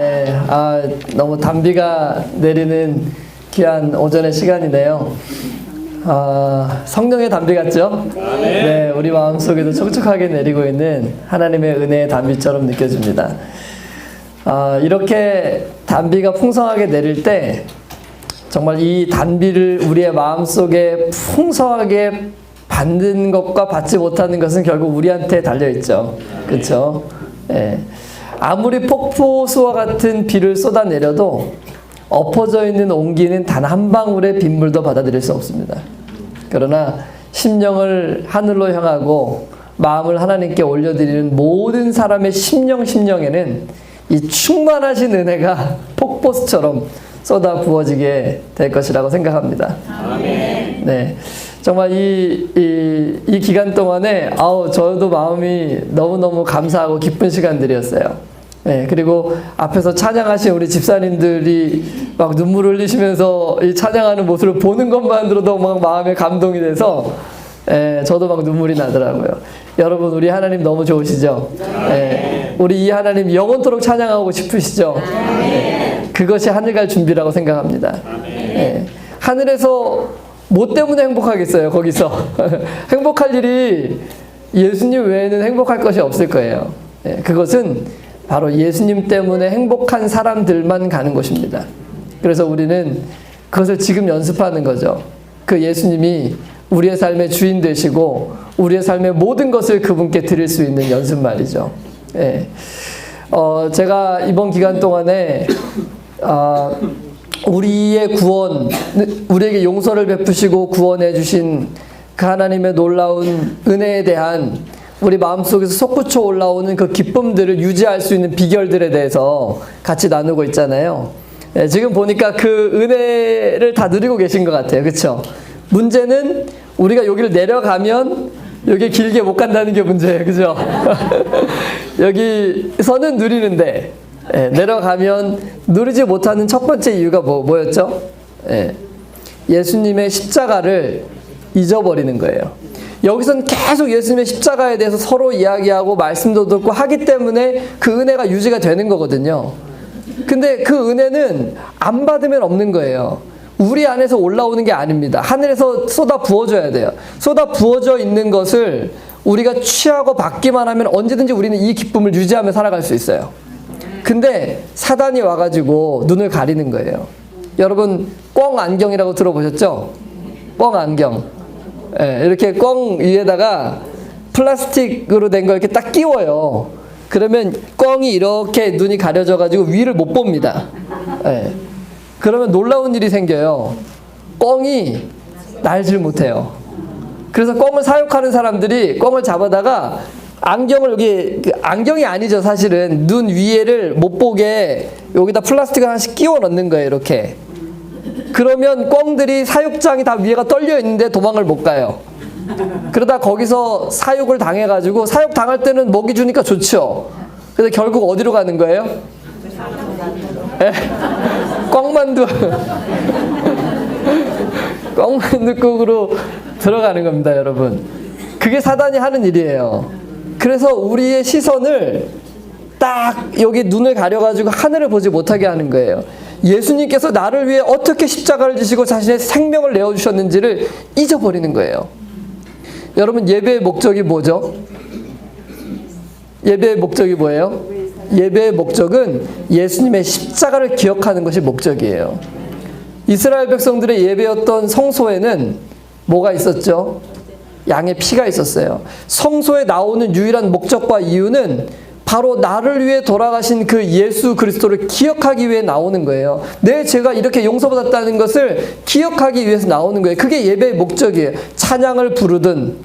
네, 너무 단비가 내리는 귀한 오전의 시간이네요. 성령의 단비 같죠? 네, 우리 마음속에도 촉촉하게 내리고 있는 하나님의 은혜의 단비처럼 느껴집니다. 이렇게 단비가 풍성하게 내릴 때 정말 이 단비를 우리의 마음속에 풍성하게 받는 것과 받지 못하는 것은 결국 우리한테 달려있죠. 그렇죠? 네. 아무리 폭포수와 같은 비를 쏟아내려도 엎어져 있는 온기는 단 한 방울의 빗물도 받아들일 수 없습니다. 그러나 심령을 하늘로 향하고 마음을 하나님께 올려드리는 모든 사람의 심령에는 이 충만하신 은혜가 폭포수처럼 쏟아 부어지게 될 것이라고 생각합니다. 아멘. 네. 정말 이 기간 동안에 저도 마음이 너무너무 감사하고 기쁜 시간들이었어요. 네, 그리고 앞에서 찬양하신 우리 집사님들이 막 눈물 흘리시면서 이 찬양하는 모습을 보는 것만으로도 막 마음에 감동이 돼서 저도 막 눈물이 나더라고요. 여러분, 우리 하나님 너무 좋으시죠? 우리 이 하나님 영원토록 찬양하고 싶으시죠? 그것이 하늘 갈 준비라고 생각합니다. 하늘에서 뭐 때문에 행복하겠어요, 거기서? 행복할 일이 예수님 외에는 행복할 것이 없을 거예요. 그것은 바로 예수님 때문에 행복한 사람들만 가는 곳입니다. 그래서 우리는 그것을 지금 연습하는 거죠. 그 예수님이 우리의 삶의 주인 되시고 우리의 삶의 모든 것을 그분께 드릴 수 있는 연습 말이죠. 제가 이번 기간 동안에 우리의 구원, 우리에게 용서를 베푸시고 구원해 주신 그 하나님의 놀라운 은혜에 대한 우리 마음속에서 솟구쳐 올라오는 그 기쁨들을 유지할 수 있는 비결들에 대해서 같이 나누고 있잖아요. 지금 보니까 그 은혜를 다 누리고 계신 것 같아요. 그렇죠? 문제는 우리가 여기를 내려가면 여기 길게 못 간다는 게 문제예요. 그죠? 여기서는 누리는데 내려가면 누리지 못하는 첫 번째 이유가 뭐였죠? 예수님의 십자가를 잊어버리는 거예요. 여기서는 계속 예수님의 십자가에 대해서 서로 이야기하고 말씀도 듣고 하기 때문에 그 은혜가 유지가 되는 거거든요. 근데 그 은혜는 안 받으면 없는 거예요. 우리 안에서 올라오는 게 아닙니다. 하늘에서 쏟아 부어줘야 돼요. 쏟아 부어져 있는 것을 우리가 취하고 받기만 하면 언제든지 우리는 이 기쁨을 유지하며 살아갈 수 있어요. 근데 사단이 와가지고 눈을 가리는 거예요. 여러분, 꽝 안경이라고 들어보셨죠? 꽝 안경. 이렇게 꽝 위에다가 플라스틱으로 된 거 이렇게 딱 끼워요. 그러면 꽝이 이렇게 눈이 가려져가지고 위를 못 봅니다. 그러면 놀라운 일이 생겨요. 꽝이 날질 못해요. 그래서 꽝을 사육하는 사람들이 꽝을 잡아다가 안경을 여기, 안경이 아니죠, 사실은. 눈 위에를 못 보게 여기다 플라스틱을 하나씩 끼워 넣는 거예요, 이렇게. 그러면 꿩들이 사육장이 다 위에가 떨려 있는데 도망을 못 가요. 그러다 거기서 사육을 당해가지고, 사육 당할 때는 먹이 주니까 좋죠. 근데 결국 어디로 가는 거예요? 꿩만두 꿩만두국으로 들어가는 겁니다, 여러분. 그게 사단이 하는 일이에요. 그래서 우리의 시선을 딱 여기 눈을 가려가지고 하늘을 보지 못하게 하는 거예요. 예수님께서 나를 위해 어떻게 십자가를 지시고 자신의 생명을 내어주셨는지를 잊어버리는 거예요. 여러분, 예배의 목적이 뭐죠? 예배의 목적이 뭐예요? 예배의 목적은 예수님의 십자가를 기억하는 것이 목적이에요. 이스라엘 백성들의 예배였던 성소에는 뭐가 있었죠? 양의 피가 있었어요. 성소에 나오는 유일한 목적과 이유는 바로 나를 위해 돌아가신 그 예수 그리스도를 기억하기 위해 나오는 거예요. 내 죄가 이렇게 용서받았다는 것을 기억하기 위해서 나오는 거예요. 그게 예배의 목적이에요. 찬양을 부르든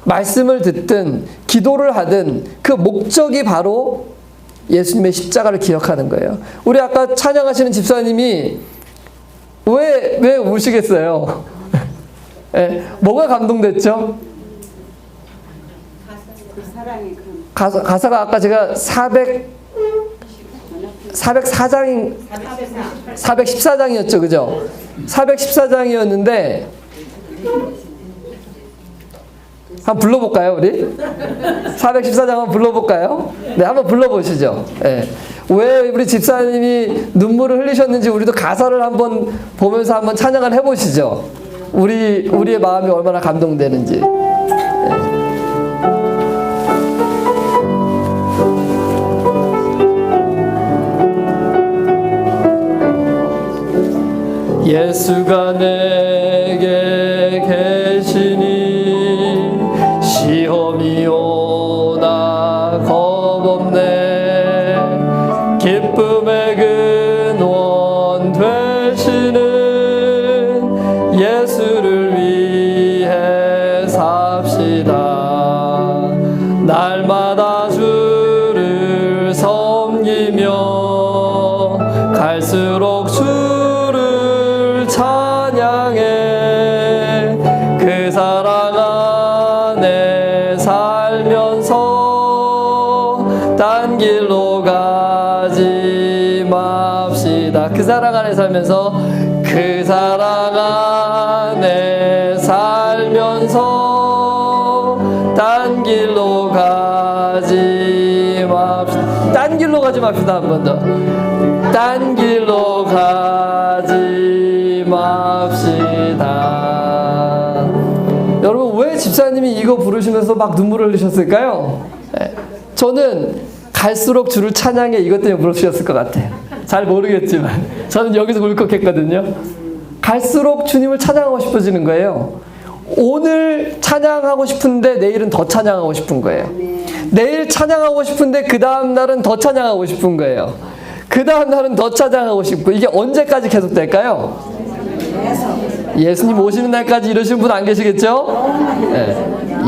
말씀을 듣든 기도를 하든 그 목적이 바로 예수님의 십자가를 기억하는 거예요. 우리 아까 찬양하시는 집사님이 왜 우시겠어요? 뭐가 감동됐죠? 가사가 아까 제가 414장이었죠, 그죠? 414장이었는데 한번 불러볼까요, 우리? 414장 한번 불러볼까요? 네, 한번 불러보시죠. 네. 왜 우리 집사님이 눈물을 흘리셨는지 우리도 가사를 한번 보면서 한번 찬양을 해보시죠. 우리의 마음이 얼마나 감동되는지. 예수가 내게 계시니 시험이 오나 겁없네. 기쁨의 근원 되시는 예수를 위해 삽시다. 날마다 주를 섬기며 갈수록 주를 찬양해. 그 사랑 안에 살면서 딴 길로 가지 맙시다. 그 사랑 안에 살면서, 그 사랑 안에 살면서 딴 길로 가지 맙시다. 딴 길로 가지 맙시다. 한 번 더. 딴 길로 가지 맙시다. 여러분, 왜 집사님이 이거 부르시면서 막 눈물을 흘리셨을까요? 저는 갈수록 주를 찬양해 이것 때문에 부르셨을 것 같아요. 잘 모르겠지만 저는 여기서 울컥했거든요. 갈수록 주님을 찬양하고 싶어지는 거예요. 오늘 찬양하고 싶은데 내일은 더 찬양하고 싶은 거예요. 내일 찬양하고 싶은데 그 다음 날은 더 찬양하고 싶은 거예요. 그 다음 날은 더 찬양하고 싶고, 이게 언제까지 계속될까요? 예수님 오시는 날까지 이러시는 분 안 계시겠죠? 네.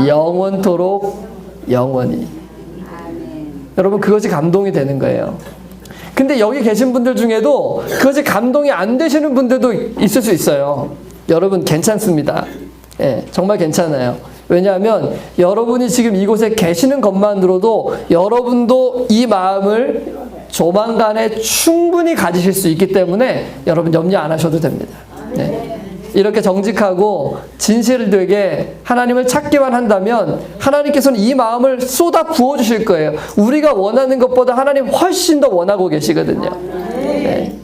영원토록 영원히. 여러분, 그것이 감동이 되는 거예요. 근데 여기 계신 분들 중에도 그것이 감동이 안 되시는 분들도 있을 수 있어요. 여러분, 괜찮습니다. 예, 정말 괜찮아요. 왜냐하면 여러분이 지금 이곳에 계시는 것만으로도 여러분도 이 마음을 조만간에 충분히 가지실 수 있기 때문에 여러분 염려 안 하셔도 됩니다. 네. 이렇게 정직하고 진실되게 하나님을 찾기만 한다면 하나님께서는 이 마음을 쏟아 부어주실 거예요. 우리가 원하는 것보다 하나님 훨씬 더 원하고 계시거든요. 네.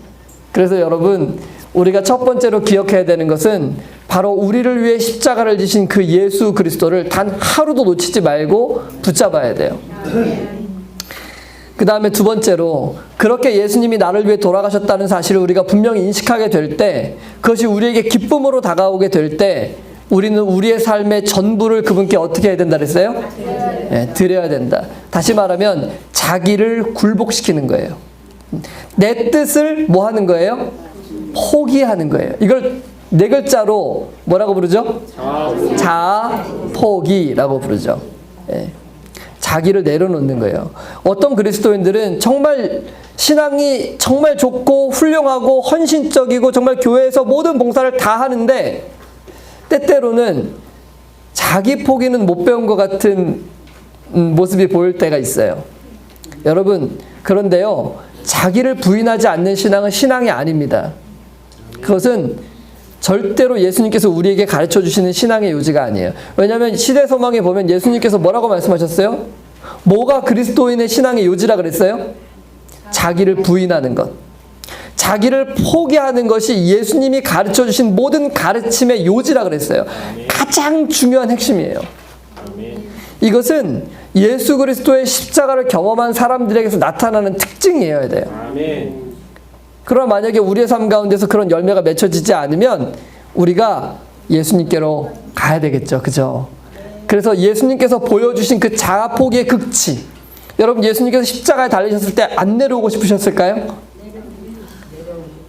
그래서 여러분, 우리가 첫 번째로 기억해야 되는 것은 바로 우리를 위해 십자가를 지신 그 예수 그리스도를 단 하루도 놓치지 말고 붙잡아야 돼요. 그 다음에 두 번째로, 그렇게 예수님이 나를 위해 돌아가셨다는 사실을 우리가 분명히 인식하게 될 때, 그것이 우리에게 기쁨으로 다가오게 될 때, 우리는 우리의 삶의 전부를 그분께 어떻게 해야 된다 그랬어요? 네, 드려야 된다. 다시 말하면 자기를 굴복시키는 거예요. 내 뜻을 뭐 하는 거예요? 포기하는 거예요. 이걸 네 글자로 뭐라고 부르죠? 자포기라고 부르죠. 네. 자기를 내려놓는 거예요. 어떤 그리스도인들은 정말 신앙이 정말 좋고 훌륭하고 헌신적이고 정말 교회에서 모든 봉사를 다 하는데 때때로는 자기 포기는 못 배운 것 같은 모습이 보일 때가 있어요. 여러분, 그런데요, 자기를 부인하지 않는 신앙은 신앙이 아닙니다. 그것은 절대로 예수님께서 우리에게 가르쳐 주시는 신앙의 요지가 아니에요. 왜냐하면 시대소망에 보면 예수님께서 뭐라고 말씀하셨어요? 뭐가 그리스도인의 신앙의 요지라 그랬어요? 자기를 부인하는 것. 자기를 포기하는 것이 예수님이 가르쳐 주신 모든 가르침의 요지라 그랬어요. 가장 중요한 핵심이에요. 이것은 예수 그리스도의 십자가를 경험한 사람들에게서 나타나는 특징이어야 돼요. 그러나 만약에 우리의 삶 가운데서 그런 열매가 맺혀지지 않으면 우리가 예수님께로 가야 되겠죠. 그죠? 그래서 예수님께서 보여주신 그 자아포기의 극치. 여러분, 예수님께서 십자가에 달리셨을 때 안 내려오고 싶으셨을까요?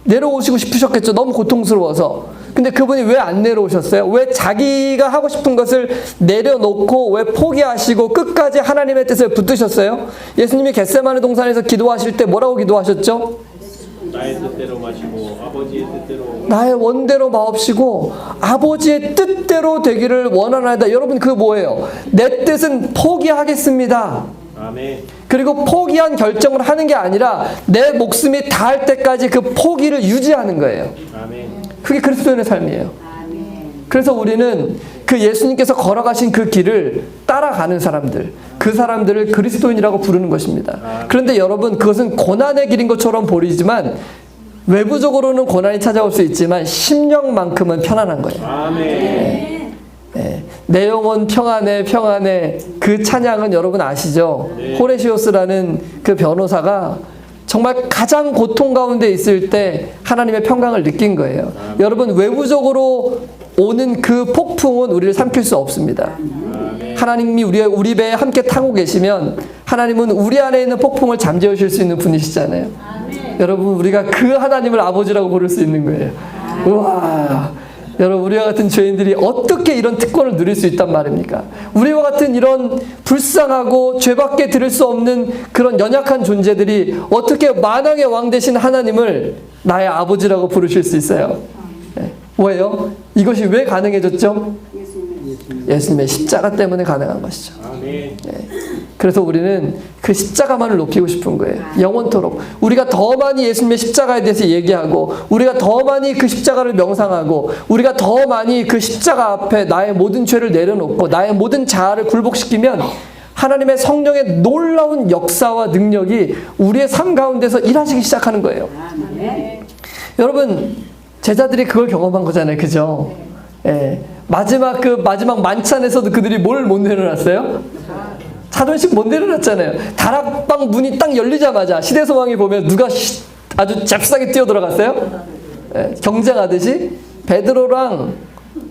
내려오시고 싶으셨겠죠. 너무 고통스러워서. 근데 그분이 왜 안 내려오셨어요? 왜 자기가 하고 싶은 것을 내려놓고 왜 포기하시고 끝까지 하나님의 뜻을 붙드셨어요? 예수님이 겟세마네 동산에서 기도하실 때 뭐라고 기도하셨죠? 나의 뜻대로 마시고 아버지의 뜻대로 나의 원대로 마옵시고 아버지의 뜻대로 되기를 원하나이다. 여러분, 그 뭐예요? 내 뜻은 포기하겠습니다. 아멘. 그리고 포기한 결정을 하는 게 아니라 내 목숨이 닿을 때까지 그 포기를 유지하는 거예요. 아멘. 그게 그리스도인의 삶이에요. 그래서 우리는 그 예수님께서 걸어가신 그 길을 따라가는 사람들, 그 사람들을 그리스도인이라고 부르는 것입니다. 그런데 여러분, 그것은 고난의 길인 것처럼 보이지만 외부적으로는 고난이 찾아올 수 있지만 심령만큼은 편안한 거예요. 아멘. 내 영혼 평안해 평안해, 그 찬양은 여러분 아시죠? 호레시오스라는 그 변호사가 정말 가장 고통 가운데 있을 때 하나님의 평강을 느낀 거예요. 여러분, 외부적으로 오는 그 폭풍은 우리를 삼킬 수 없습니다. 하나님이 우리 배에 함께 타고 계시면 하나님은 우리 안에 있는 폭풍을 잠재우실 수 있는 분이시잖아요. 여러분, 우리가 그 하나님을 아버지라고 부를 수 있는 거예요. 우와, 여러분, 우리와 같은 죄인들이 어떻게 이런 특권을 누릴 수 있단 말입니까? 우리와 같은 이런 불쌍하고 죄밖에 들을 수 없는 그런 연약한 존재들이 어떻게 만왕의 왕 되신 하나님을 나의 아버지라고 부르실 수 있어요? 왜요? 이것이 왜 가능해졌죠? 예수님의 십자가 때문에 가능한 것이죠. 아멘. 그래서 우리는 그 십자가만을 높이고 싶은 거예요. 영원토록. 우리가 더 많이 예수님의 십자가에 대해서 얘기하고, 우리가 더 많이 그 십자가를 명상하고, 우리가 더 많이 그 십자가 앞에 나의 모든 죄를 내려놓고 나의 모든 자아를 굴복시키면 하나님의 성령의 놀라운 역사와 능력이 우리의 삶 가운데서 일하시기 시작하는 거예요. 여러분, 제자들이 그걸 경험한 거잖아요. 그죠? 마지막 만찬에서도 그들이 뭘 못 내려놨어요? 자존심 못 내려놨잖아요. 다락방 문이 딱 열리자마자 시대소망이 보면 누가 아주 잽싸게 뛰어들어갔어요? 경쟁하듯이 베드로랑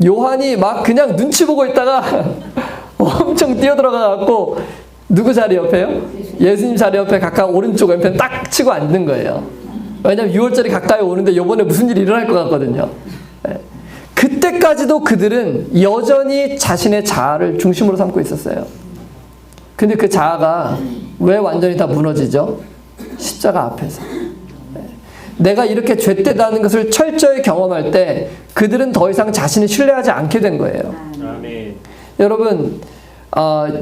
요한이 막 그냥 눈치 보고 있다가 엄청 뛰어들어가갖고 누구 자리 옆에요? 예수님 자리 옆에 가까이 오른쪽 왼편 딱 치고 앉는 거예요. 왜냐면 6월절이 가까이 오는데 이번에 무슨 일이 일어날 것 같거든요. 그때까지도 그들은 여전히 자신의 자아를 중심으로 삼고 있었어요. 근데 그 자아가 왜 완전히 다 무너지죠? 십자가 앞에서. 내가 이렇게 죄되다는 것을 철저히 경험할 때 그들은 더 이상 자신을 신뢰하지 않게 된 거예요. 아멘. 여러분,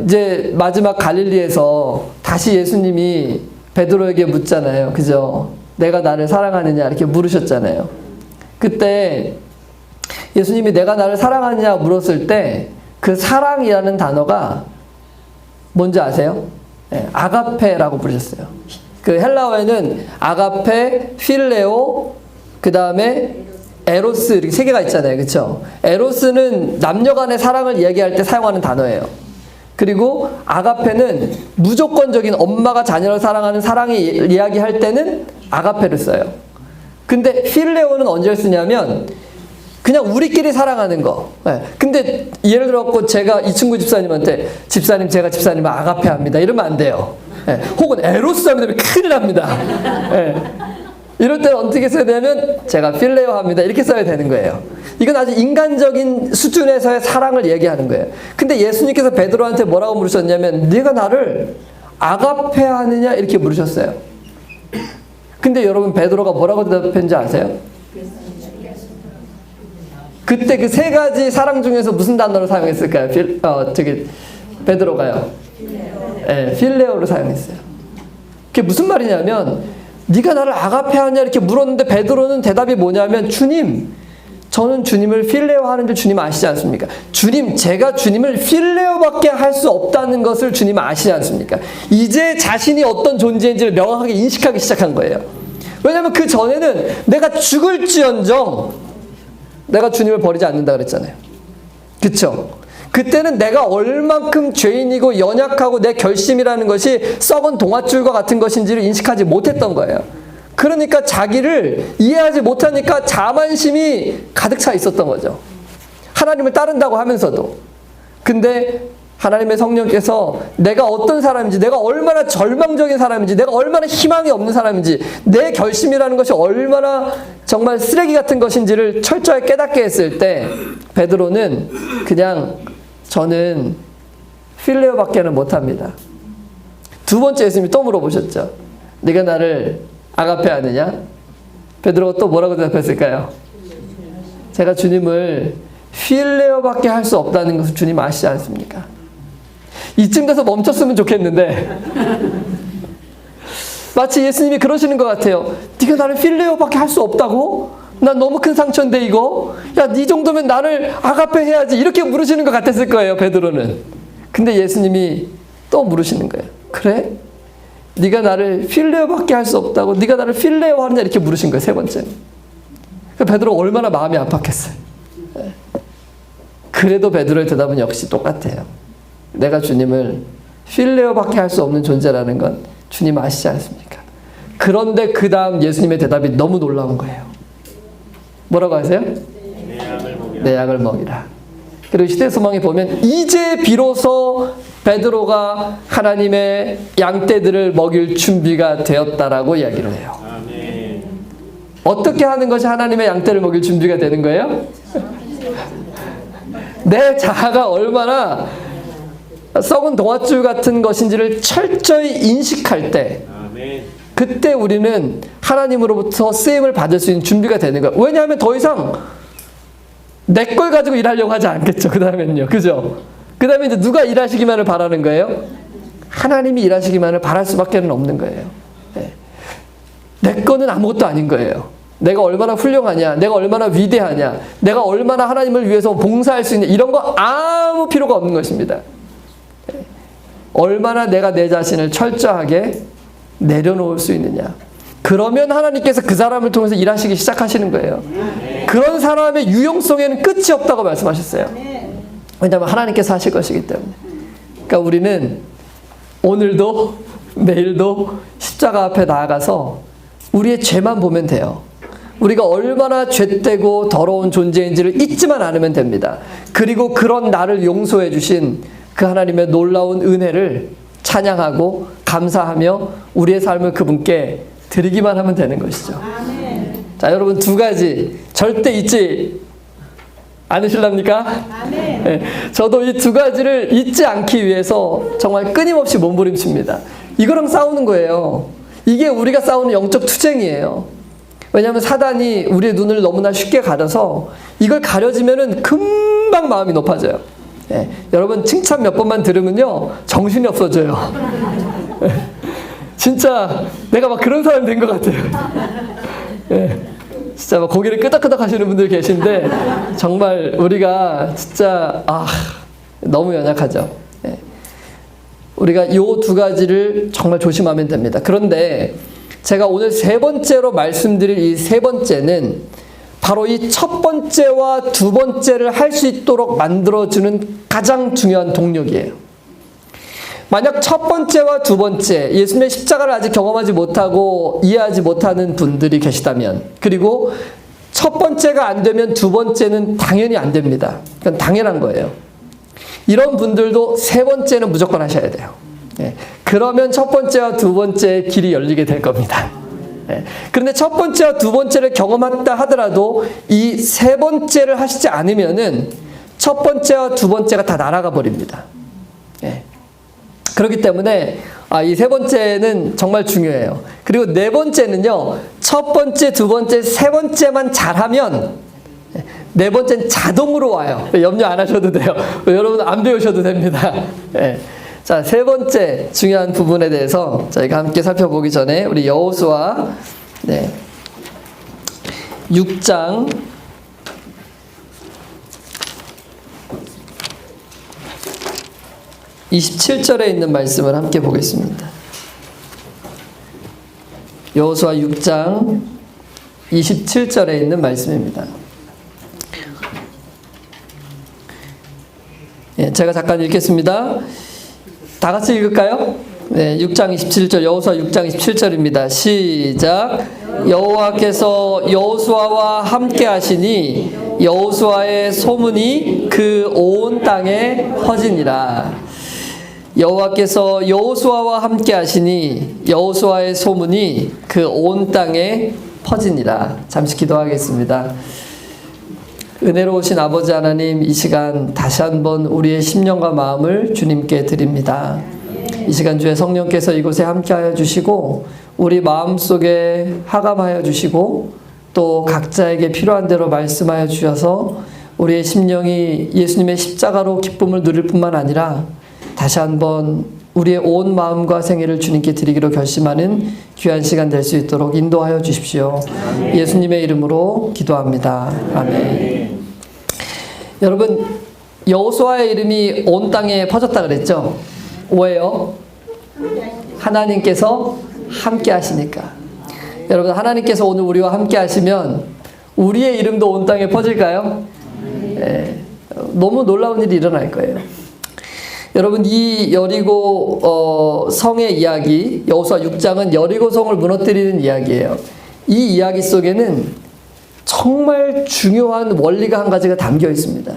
이제 마지막 갈릴리에서 다시 예수님이 베드로에게 묻잖아요. 그죠? 내가 나를 사랑하느냐 이렇게 물으셨잖아요. 그때 예수님이 내가 나를 사랑하느냐 물었을 때 그 사랑이라는 단어가 뭔지 아세요? 아가페라고 부르셨어요. 그 헬라어에는 아가페, 필레오, 그 다음에 에로스 이렇게 세 개가 있잖아요. 그렇죠? 에로스는 남녀 간의 사랑을 얘기할 때 사용하는 단어예요. 그리고 아가페는 무조건적인 엄마가 자녀를 사랑하는 사랑을 이야기할 때는 아가페를 써요. 근데 필레오는 언제 쓰냐면 그냥 우리끼리 사랑하는 거. 근데 예를 들어서 제가 이 친구 집사님한테 집사님 제가 집사님을 아가페 합니다. 이러면 안 돼요. 혹은 에로스 하면 큰일 납니다. 이럴 때는 어떻게 써야 되냐면 제가 필레오 합니다. 이렇게 써야 되는 거예요. 이건 아주 인간적인 수준에서의 사랑을 얘기하는 거예요. 근데 예수님께서 베드로한테 뭐라고 물으셨냐면 네가 나를 아가페 하느냐 이렇게 물으셨어요. 근데 여러분 베드로가 뭐라고 대답했는지 아세요? 그때 그 세 가지 사랑 중에서 무슨 단어를 사용했을까요? 베드로가요. 필레오를 사용했어요. 그게 무슨 말이냐면 네가 나를 아가페 하냐 이렇게 물었는데 베드로는 대답이 뭐냐면 주님, 저는 주님을 필레오 하는 줄 주님 아시지 않습니까? 주님, 제가 주님을 필레오밖에 할 수 없다는 것을 주님 아시지 않습니까? 이제 자신이 어떤 존재인지를 명확하게 인식하기 시작한 거예요. 왜냐하면 그 전에는 내가 죽을지언정 내가 주님을 버리지 않는다 그랬잖아요. 그쵸? 그때는 내가 얼만큼 죄인이고 연약하고 내 결심이라는 것이 썩은 동아줄과 같은 것인지를 인식하지 못했던 거예요. 그러니까 자기를 이해하지 못하니까 자만심이 가득 차 있었던 거죠. 하나님을 따른다고 하면서도. 근데 하나님의 성령께서 내가 어떤 사람인지, 내가 얼마나 절망적인 사람인지, 내가 얼마나 희망이 없는 사람인지, 내 결심이라는 것이 얼마나 정말 쓰레기 같은 것인지를 철저히 깨닫게 했을 때 베드로는 그냥 저는 필레오밖에는 못합니다. 두 번째 예수님이 또 물어보셨죠. 네가 나를 아가페 하느냐? 베드로가 또 뭐라고 대답했을까요? 제가 주님을 필레오밖에 할 수 없다는 것을 주님 아시지 않습니까? 이쯤 돼서 멈췄으면 좋겠는데 마치 예수님이 그러시는 것 같아요. 네가 나를 필레오밖에 할 수 없다고? 난 너무 큰 상처인데 이거? 야, 네 정도면 나를 아가페 해야지. 이렇게 물으시는 것 같았을 거예요, 베드로는. 근데 예수님이 또 물으시는 거예요. 그래? 네가 나를 필레오밖에 할 수 없다고 네가 나를 필레오 하느냐 이렇게 물으신 거예요, 세 번째는. 베드로 얼마나 마음이 아팠겠어요. 그래도 베드로의 대답은 역시 똑같아요. 내가 주님을 필레오밖에 할 수 없는 존재라는 건 주님 아시지 않습니까? 그런데 그 다음 예수님의 대답이 너무 놀라운 거예요. 뭐라고 하세요? 내 양을 먹이라. 내 양을 먹이라. 그리고 시대소망에 보면 이제 비로소 베드로가 하나님의 양떼들을 먹일 준비가 되었다라고 이야기를 해요. 아멘. 어떻게 하는 것이 하나님의 양떼를 먹일 준비가 되는 거예요? 내 자아가 얼마나 썩은 동아줄 같은 것인지를 철저히 인식할 때, 아멘. 그때 우리는 하나님으로부터 쓰임을 받을 수 있는 준비가 되는 거예요. 왜냐하면 더 이상 내 걸 가지고 일하려고 하지 않겠죠. 그 다음엔요. 그죠? 그 다음에 이제 누가 일하시기만을 바라는 거예요? 하나님이 일하시기만을 바랄 수밖에 없는 거예요. 네. 내 거는 아무것도 아닌 거예요. 내가 얼마나 훌륭하냐, 내가 얼마나 위대하냐, 내가 얼마나 하나님을 위해서 봉사할 수 있냐, 이런 거 아무 필요가 없는 것입니다. 네. 얼마나 내가 내 자신을 철저하게 내려놓을 수 있느냐. 그러면 하나님께서 그 사람을 통해서 일하시기 시작하시는 거예요. 그런 사람의 유용성에는 끝이 없다고 말씀하셨어요. 왜냐하면 하나님께서 하실 것이기 때문에. 그러니까 우리는 오늘도 내일도 십자가 앞에 나아가서 우리의 죄만 보면 돼요. 우리가 얼마나 죄되고 더러운 존재인지를 잊지만 않으면 됩니다. 그리고 그런 나를 용서해 주신 그 하나님의 놀라운 은혜를 찬양하고 감사하며 우리의 삶을 그분께 드리기만 하면 되는 것이죠. 자, 여러분 두 가지 절대 잊지 않으실랍니까? 네, 저도 이 두 가지를 잊지 않기 위해서 정말 끊임없이 몸부림칩니다. 이거랑 싸우는 거예요. 이게 우리가 싸우는 영적 투쟁이에요. 왜냐하면 사단이 우리의 눈을 너무나 쉽게 가려서 이걸 가려지면은 금방 마음이 높아져요. 네, 여러분 칭찬 몇 번만 들으면요 정신이 없어져요. 네, 진짜 내가 막 그런 사람이 된 것 같아요. 네, 진짜 막 고개를 끄덕끄덕 하시는 분들 계신데 정말 우리가 진짜 너무 연약하죠. 네, 우리가 이 두 가지를 정말 조심하면 됩니다. 그런데 제가 오늘 세 번째로 말씀드릴 이 세 번째는 바로 이 첫 번째와 두 번째를 할 수 있도록 만들어주는 가장 중요한 동력이에요. 만약 첫 번째와 두 번째, 예수님의 십자가를 아직 경험하지 못하고 이해하지 못하는 분들이 계시다면, 그리고 첫 번째가 안 되면 두 번째는 당연히 안 됩니다. 그건 당연한 거예요. 이런 분들도 세 번째는 무조건 하셔야 돼요. 예, 그러면 첫 번째와 두 번째의 길이 열리게 될 겁니다. 예, 그런데 첫 번째와 두 번째를 경험했다 하더라도 이 세 번째를 하시지 않으면은 첫 번째와 두 번째가 다 날아가 버립니다. 예, 그렇기 때문에 이 세 번째는 정말 중요해요. 그리고 네 번째는요, 첫 번째, 두 번째, 세 번째만 잘하면 네 번째는 자동으로 와요. 염려 안 하셔도 돼요. 여러분 안 배우셔도 됩니다. 예. 자, 세 번째 중요한 부분에 대해서 저희가 함께 살펴보기 전에 우리 여호수아 6장 27절에 있는 말씀을 함께 보겠습니다. 여호수아 6장 27절에 있는 말씀입니다. 예, 제가 잠깐 읽겠습니다. 다 같이 읽을까요? 네, 6장 27절, 여호수아 6장 27절입니다. 시작. 여호와께서 여호수아와 함께 하시니 여호수아의 소문이 그 온 땅에 퍼지니라. 여호와께서 여호수아와 함께 하시니 여호수아의 소문이 그 온 땅에 퍼지니라. 잠시 기도하겠습니다. 은혜로우신 아버지 하나님, 이 시간 다시 한번 우리의 심령과 마음을 주님께 드립니다. 이 시간 주의 성령께서 이곳에 함께하여 주시고 우리 마음속에 하감하여 주시고 또 각자에게 필요한 대로 말씀하여 주셔서 우리의 심령이 예수님의 십자가로 기쁨을 누릴 뿐만 아니라 다시 한번 우리의 온 마음과 생애를 주님께 드리기로 결심하는 귀한 시간 될 수 있도록 인도하여 주십시오. 예수님의 이름으로 기도합니다. 아멘. 여러분, 여호수아의 이름이 온 땅에 퍼졌다 그랬죠? 왜요? 하나님께서 함께 하시니까. 여러분, 하나님께서 오늘 우리와 함께 하시면 우리의 이름도 온 땅에 퍼질까요? 네, 너무 놀라운 일이 일어날 거예요. 여러분, 이 여리고 성의 이야기, 여호수아 6장은 여리고 성을 무너뜨리는 이야기예요. 이 이야기 속에는 정말 중요한 원리가 한 가지가 담겨 있습니다.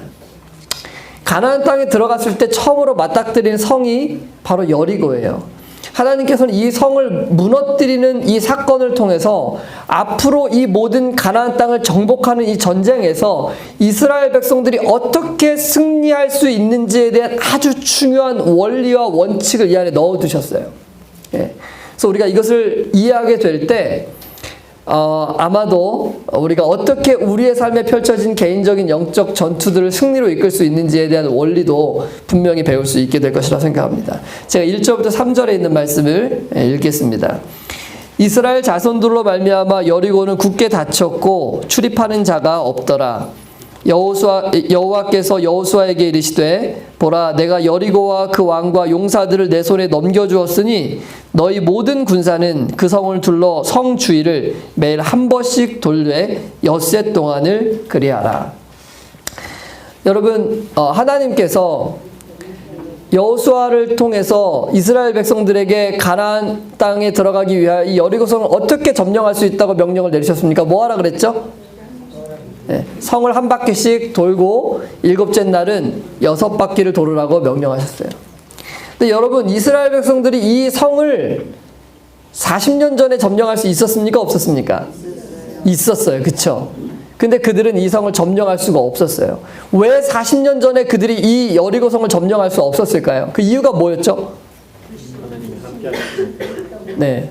가나안 땅에 들어갔을 때 처음으로 맞닥뜨린 성이 바로 여리고예요. 하나님께서는 이 성을 무너뜨리는 이 사건을 통해서 앞으로 이 모든 가나안 땅을 정복하는 이 전쟁에서 이스라엘 백성들이 어떻게 승리할 수 있는지에 대한 아주 중요한 원리와 원칙을 이 안에 넣어두셨어요. 예. 그래서 우리가 이것을 이해하게 될 때 아마도 우리가 어떻게 우리의 삶에 펼쳐진 개인적인 영적 전투들을 승리로 이끌 수 있는지에 대한 원리도 분명히 배울 수 있게 될 것이라 생각합니다. 제가 1절부터 3절에 있는 말씀을 읽겠습니다. 이스라엘 자손들로 말미암아 여리고는 굳게 닫혔고 출입하는 자가 없더라. 여호와께서 여호수아에게 이르시되 보라, 내가 여리고와 그 왕과 용사들을 내 손에 넘겨주었으니 너희 모든 군사는 그 성을 둘러 성 주위를 매일 한 번씩 돌되 엿새 동안을 그리하라. 여러분, 하나님께서 여호수아를 통해서 이스라엘 백성들에게 가나안 땅에 들어가기 위하여 이 여리고성을 어떻게 점령할 수 있다고 명령을 내리셨습니까? 뭐 하라 그랬죠? 네, 성을 한 바퀴씩 돌고 7째 날은 6바퀴를 돌으라고 명령하셨어요. 근데 여러분, 이스라엘 백성들이 이 성을 40년 전에 점령할 수 있었습니까? 없었습니까? 있었어요. 그쵸? 근데 그들은 이 성을 점령할 수가 없었어요. 왜 40년 전에 그들이 이 여리고 성을 점령할 수 없었을까요? 그 이유가 뭐였죠? 네,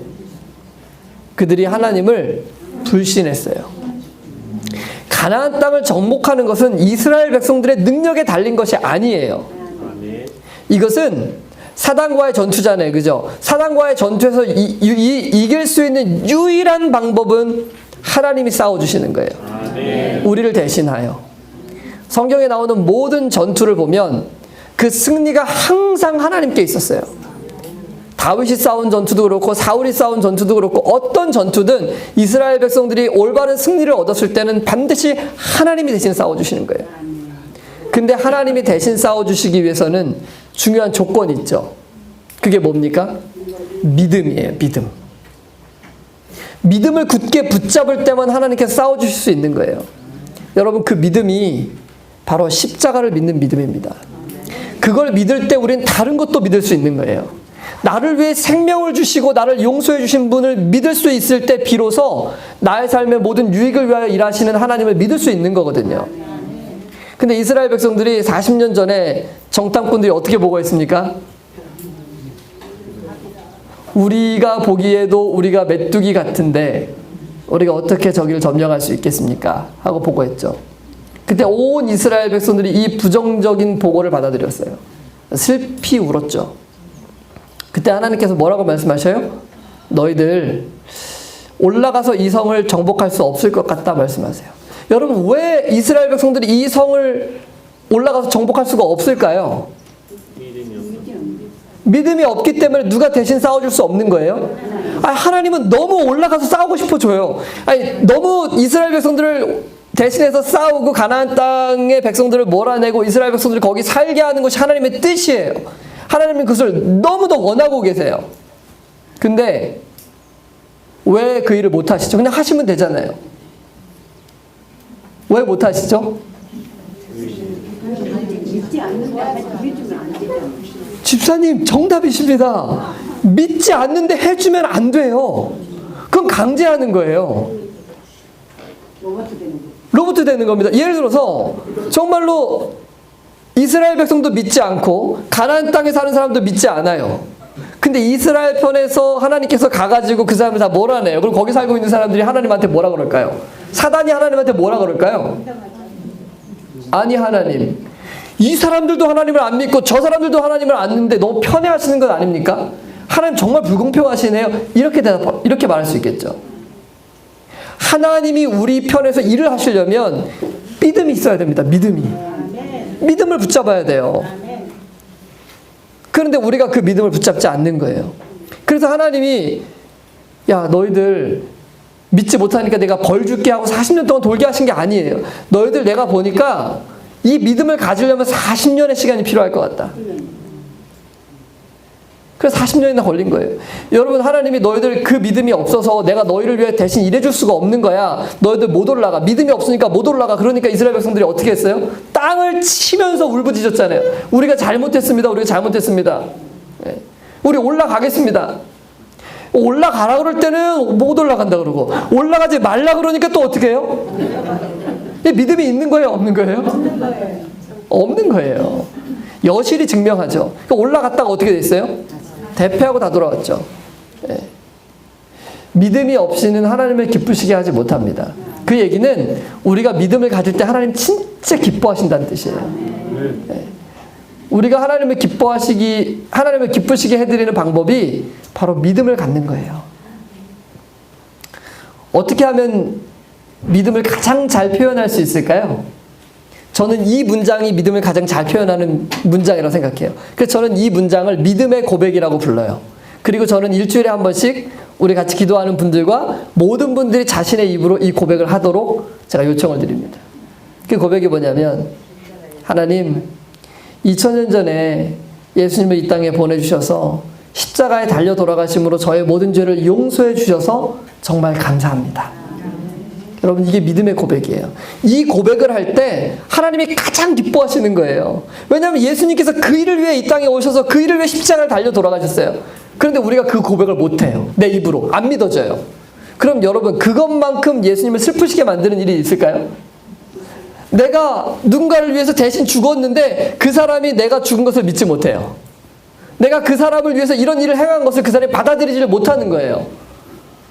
그들이 하나님을 불신했어요. 가나안 땅을 정복하는 것은 이스라엘 백성들의 능력에 달린 것이 아니에요. 이것은 사단과의 전투잖아요. 그죠? 사단과의 전투에서 이길 수 있는 유일한 방법은 하나님이 싸워주시는 거예요. 우리를 대신하여. 성경에 나오는 모든 전투를 보면 그 승리가 항상 하나님께 있었어요. 다윗이 싸운 전투도 그렇고 사울이 싸운 전투도 그렇고 어떤 전투든 이스라엘 백성들이 올바른 승리를 얻었을 때는 반드시 하나님이 대신 싸워주시는 거예요. 근데 하나님이 대신 싸워주시기 위해서는 중요한 조건이 있죠. 그게 뭡니까? 믿음이에요. 믿음. 믿음을 굳게 붙잡을 때만 하나님께서 싸워주실 수 있는 거예요. 여러분, 그 믿음이 바로 십자가를 믿는 믿음입니다. 그걸 믿을 때 우리는 다른 것도 믿을 수 있는 거예요. 나를 위해 생명을 주시고 나를 용서해 주신 분을 믿을 수 있을 때 비로소 나의 삶의 모든 유익을 위하여 일하시는 하나님을 믿을 수 있는 거거든요. 근데 이스라엘 백성들이 40년 전에 정탐꾼들이 어떻게 보고 있습니까? 우리가 보기에도 우리가 메뚜기 같은데 우리가 어떻게 저기를 점령할 수 있겠습니까? 하고 보고했죠. 그때 온 이스라엘 백성들이 이 부정적인 보고를 받아들였어요. 슬피 울었죠. 그때 하나님께서 뭐라고 말씀하셔요? 너희들 올라가서 이 성을 정복할 수 없을 것 같다 말씀하세요. 여러분, 왜 이스라엘 백성들이 이 성을 올라가서 정복할 수가 없을까요? 믿음이 없기 때문에 누가 대신 싸워줄 수 없는 거예요? 하나님은 너무 올라가서 싸우고 싶어져요. 너무 이스라엘 백성들을 대신해서 싸우고 가나안 땅의 백성들을 몰아내고 이스라엘 백성들이 거기 살게 하는 것이 하나님의 뜻이에요. 하나님은 그것을 너무도 원하고 계세요. 근데 왜 그 일을 못 하시죠? 그냥 하시면 되잖아요. 왜 못 하시죠? 집사님, 정답이십니다. 믿지 않는데 해주면 안 돼요. 그건 강제하는 거예요. 로봇 되는 겁니다. 예를 들어서 정말로 이스라엘 백성도 믿지 않고 가나안 땅에 사는 사람도 믿지 않아요. 근데 이스라엘 편에서 하나님께서 가가지고 그 사람을 다 몰아내요. 그럼 거기 살고 있는 사람들이 하나님한테 뭐라 그럴까요? 사단이 하나님한테 뭐라 그럴까요? 아니 하나님, 이 사람들도 하나님을 안 믿고 저 사람들도 하나님을 안 믿는데 너무 편애하시는 건 아닙니까? 하나님 정말 불공평하시네요. 이렇게 말할 수 있겠죠. 하나님이 우리 편에서 일을 하시려면 믿음이 있어야 됩니다. 믿음을 붙잡아야 돼요. 그런데 우리가 그 믿음을 붙잡지 않는 거예요. 그래서 하나님이 야 너희들 믿지 못하니까 내가 벌 줄게 하고 40년 동안 돌게 하신 게 아니에요. 너희들 내가 보니까 이 믿음을 가지려면 40년의 시간이 필요할 것 같다. 그래서 40년이나 걸린 거예요. 여러분 하나님이 너희들 그 믿음이 없어서 내가 너희를 위해 대신 일해줄 수가 없는 거야. 너희들 못 올라가. 믿음이 없으니까 못 올라가. 그러니까 이스라엘 백성들이 어떻게 했어요? 땅을 치면서 울부짖었잖아요. 우리가 잘못했습니다. 우리가 잘못했습니다. 우리 올라가겠습니다. 올라가라 그럴 때는 못 올라간다 그러고 올라가지 말라 그러니까 또 어떻게 해요? 믿음이 있는 거예요? 없는 거예요? 없는 거예요. 여실히 증명하죠. 올라갔다가 어떻게 됐어요? 대패하고 다 돌아왔죠. 믿음이 없이는 하나님을 기쁘시게 하지 못합니다. 그 얘기는 우리가 믿음을 가질 때 하나님 진짜 기뻐하신다는 뜻이에요. 우리가 하나님을 기쁘시게 해드리는 방법이 바로 믿음을 갖는 거예요. 어떻게 하면 믿음을 가장 잘 표현할 수 있을까요? 저는 이 문장이 믿음을 가장 잘 표현하는 문장이라고 생각해요. 그래서 저는 이 문장을 믿음의 고백이라고 불러요. 그리고 저는 일주일에 한 번씩 우리 같이 기도하는 분들과 모든 분들이 자신의 입으로 이 고백을 하도록 제가 요청을 드립니다. 그 고백이 뭐냐면 하나님 2000년 전에 예수님을 이 땅에 보내주셔서 십자가에 달려 돌아가심으로 저의 모든 죄를 용서해 주셔서 정말 감사합니다. 여러분 이게 믿음의 고백이에요. 이 고백을 할 때 하나님이 가장 기뻐하시는 거예요. 왜냐하면 예수님께서 그 일을 위해 이 땅에 오셔서 그 일을 위해 십자가를 달려 돌아가셨어요. 그런데 우리가 그 고백을 못해요. 내 입으로 안 믿어져요. 그럼 여러분 그것만큼 예수님을 슬프시게 만드는 일이 있을까요? 내가 누군가를 위해서 대신 죽었는데 그 사람이 내가 죽은 것을 믿지 못해요. 내가 그 사람을 위해서 이런 일을 행한 것을 그 사람이 받아들이지를 못하는 거예요.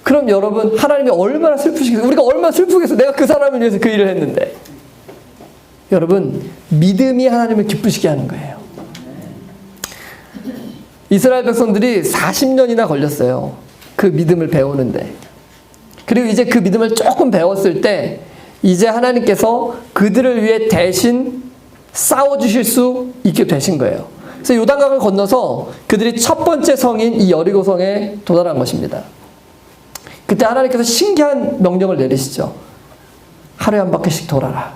그럼 여러분 하나님이 얼마나 슬프시겠어요? 우리가 얼마나 슬프겠어요? 내가 그 사람을 위해서 그 일을 했는데. 여러분 믿음이 하나님을 기쁘시게 하는 거예요. 이스라엘 백성들이 40년이나 걸렸어요. 그 믿음을 배우는데. 그리고 이제 그 믿음을 조금 배웠을 때 이제 하나님께서 그들을 위해 대신 싸워주실 수 있게 되신 거예요. 그래서 요단강을 건너서 그들이 첫 번째 성인 이 여리고성에 도달한 것입니다. 그때 하나님께서 신기한 명령을 내리시죠. 하루에 한 바퀴씩 돌아라.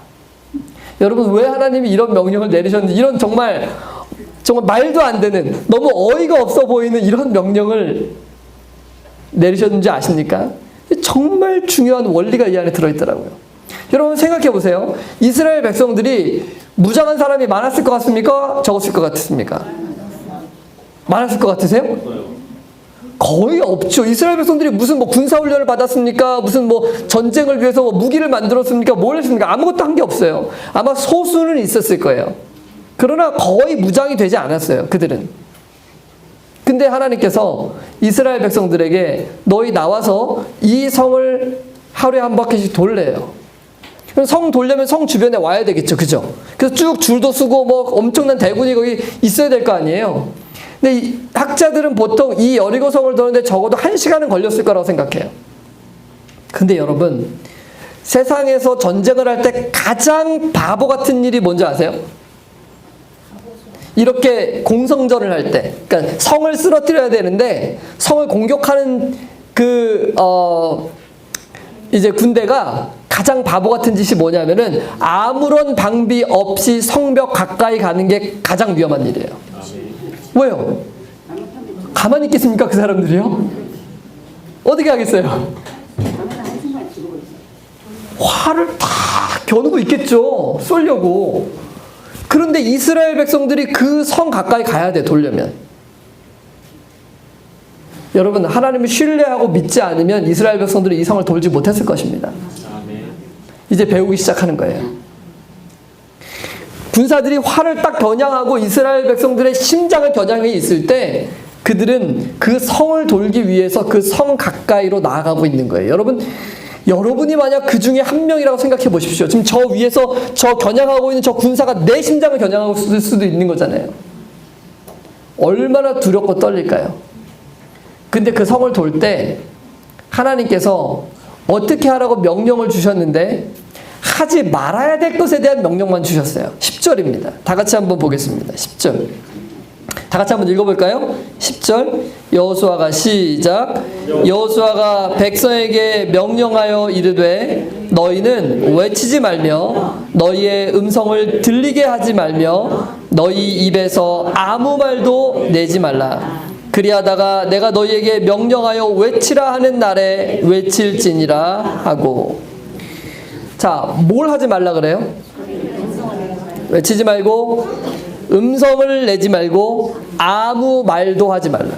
여러분 왜 하나님이 이런 명령을 내리셨는지 이런 정말 말도 안 되는 너무 어이가 없어 보이는 이런 명령을 내리셨는지 아십니까? 정말 중요한 원리가 이 안에 들어있더라고요. 여러분 생각해 보세요. 이스라엘 백성들이 무장한 사람이 많았을 것 같습니까? 적었을 것 같습니까? 많았을 것 같으세요? 거의 없죠. 이스라엘 백성들이 무슨 군사훈련을 받았습니까? 무슨 전쟁을 위해서 무기를 만들었습니까? 뭘 했습니까? 아무것도 한 게 없어요. 아마 소수는 있었을 거예요. 그러나 거의 무장이 되지 않았어요. 그들은. 근데 하나님께서 이스라엘 백성들에게 너희 나와서 이 성을 하루에 한 바퀴씩 돌래요. 성 돌려면 성 주변에 와야 되겠죠. 그죠? 그래서 쭉 줄도 서고 엄청난 대군이 거기 있어야 될 거 아니에요. 근데 이 학자들은 보통 이 여리고성을 도는데 적어도 1시간은 걸렸을 거라고 생각해요. 근데 여러분 세상에서 전쟁을 할 때 가장 바보 같은 일이 뭔지 아세요? 이렇게 공성전을 할 때, 그러니까 성을 쓰러뜨려야 되는데 성을 공격하는 이제 군대가 가장 바보 같은 짓이 뭐냐면은 아무런 방비 없이 성벽 가까이 가는 게 가장 위험한 일이에요. 왜요? 가만히 있겠습니까 그 사람들이요? 어떻게 하겠어요? 화를 다 겨누고 있겠죠. 쏘려고. 그런데 이스라엘 백성들이 그 성 가까이 가야 돼. 돌려면. 여러분 하나님을 신뢰하고 믿지 않으면 이스라엘 백성들이 이 성을 돌지 못했을 것입니다. 이제 배우기 시작하는 거예요. 군사들이 활을 딱 겨냥하고 이스라엘 백성들의 심장을 겨냥해 있을 때 그들은 그 성을 돌기 위해서 그 성 가까이로 나아가고 있는 거예요. 여러분 여러분이 만약 그 중에 한 명이라고 생각해 보십시오. 지금 저 위에서 저 겨냥하고 있는 저 군사가 내 심장을 겨냥하고 있을 수도 있는 거잖아요. 얼마나 두렵고 떨릴까요? 근데 그 성을 돌 때 하나님께서 어떻게 하라고 명령을 주셨는데 하지 말아야 될 것에 대한 명령만 주셨어요. 10절입니다. 다 같이 한번 보겠습니다. 10절. 다 같이 한번 읽어볼까요? 10절. 여호수아가 시작. 여호수아가 백성에게 명령하여 이르되 너희는 외치지 말며 너희의 음성을 들리게 하지 말며 너희 입에서 아무 말도 내지 말라. 그리하다가 내가 너희에게 명령하여 외치라 하는 날에 외칠지니라 하고. 자, 뭘 하지 말라 그래요? 외치지 말고 음성을 내지 말고 아무 말도 하지 말라.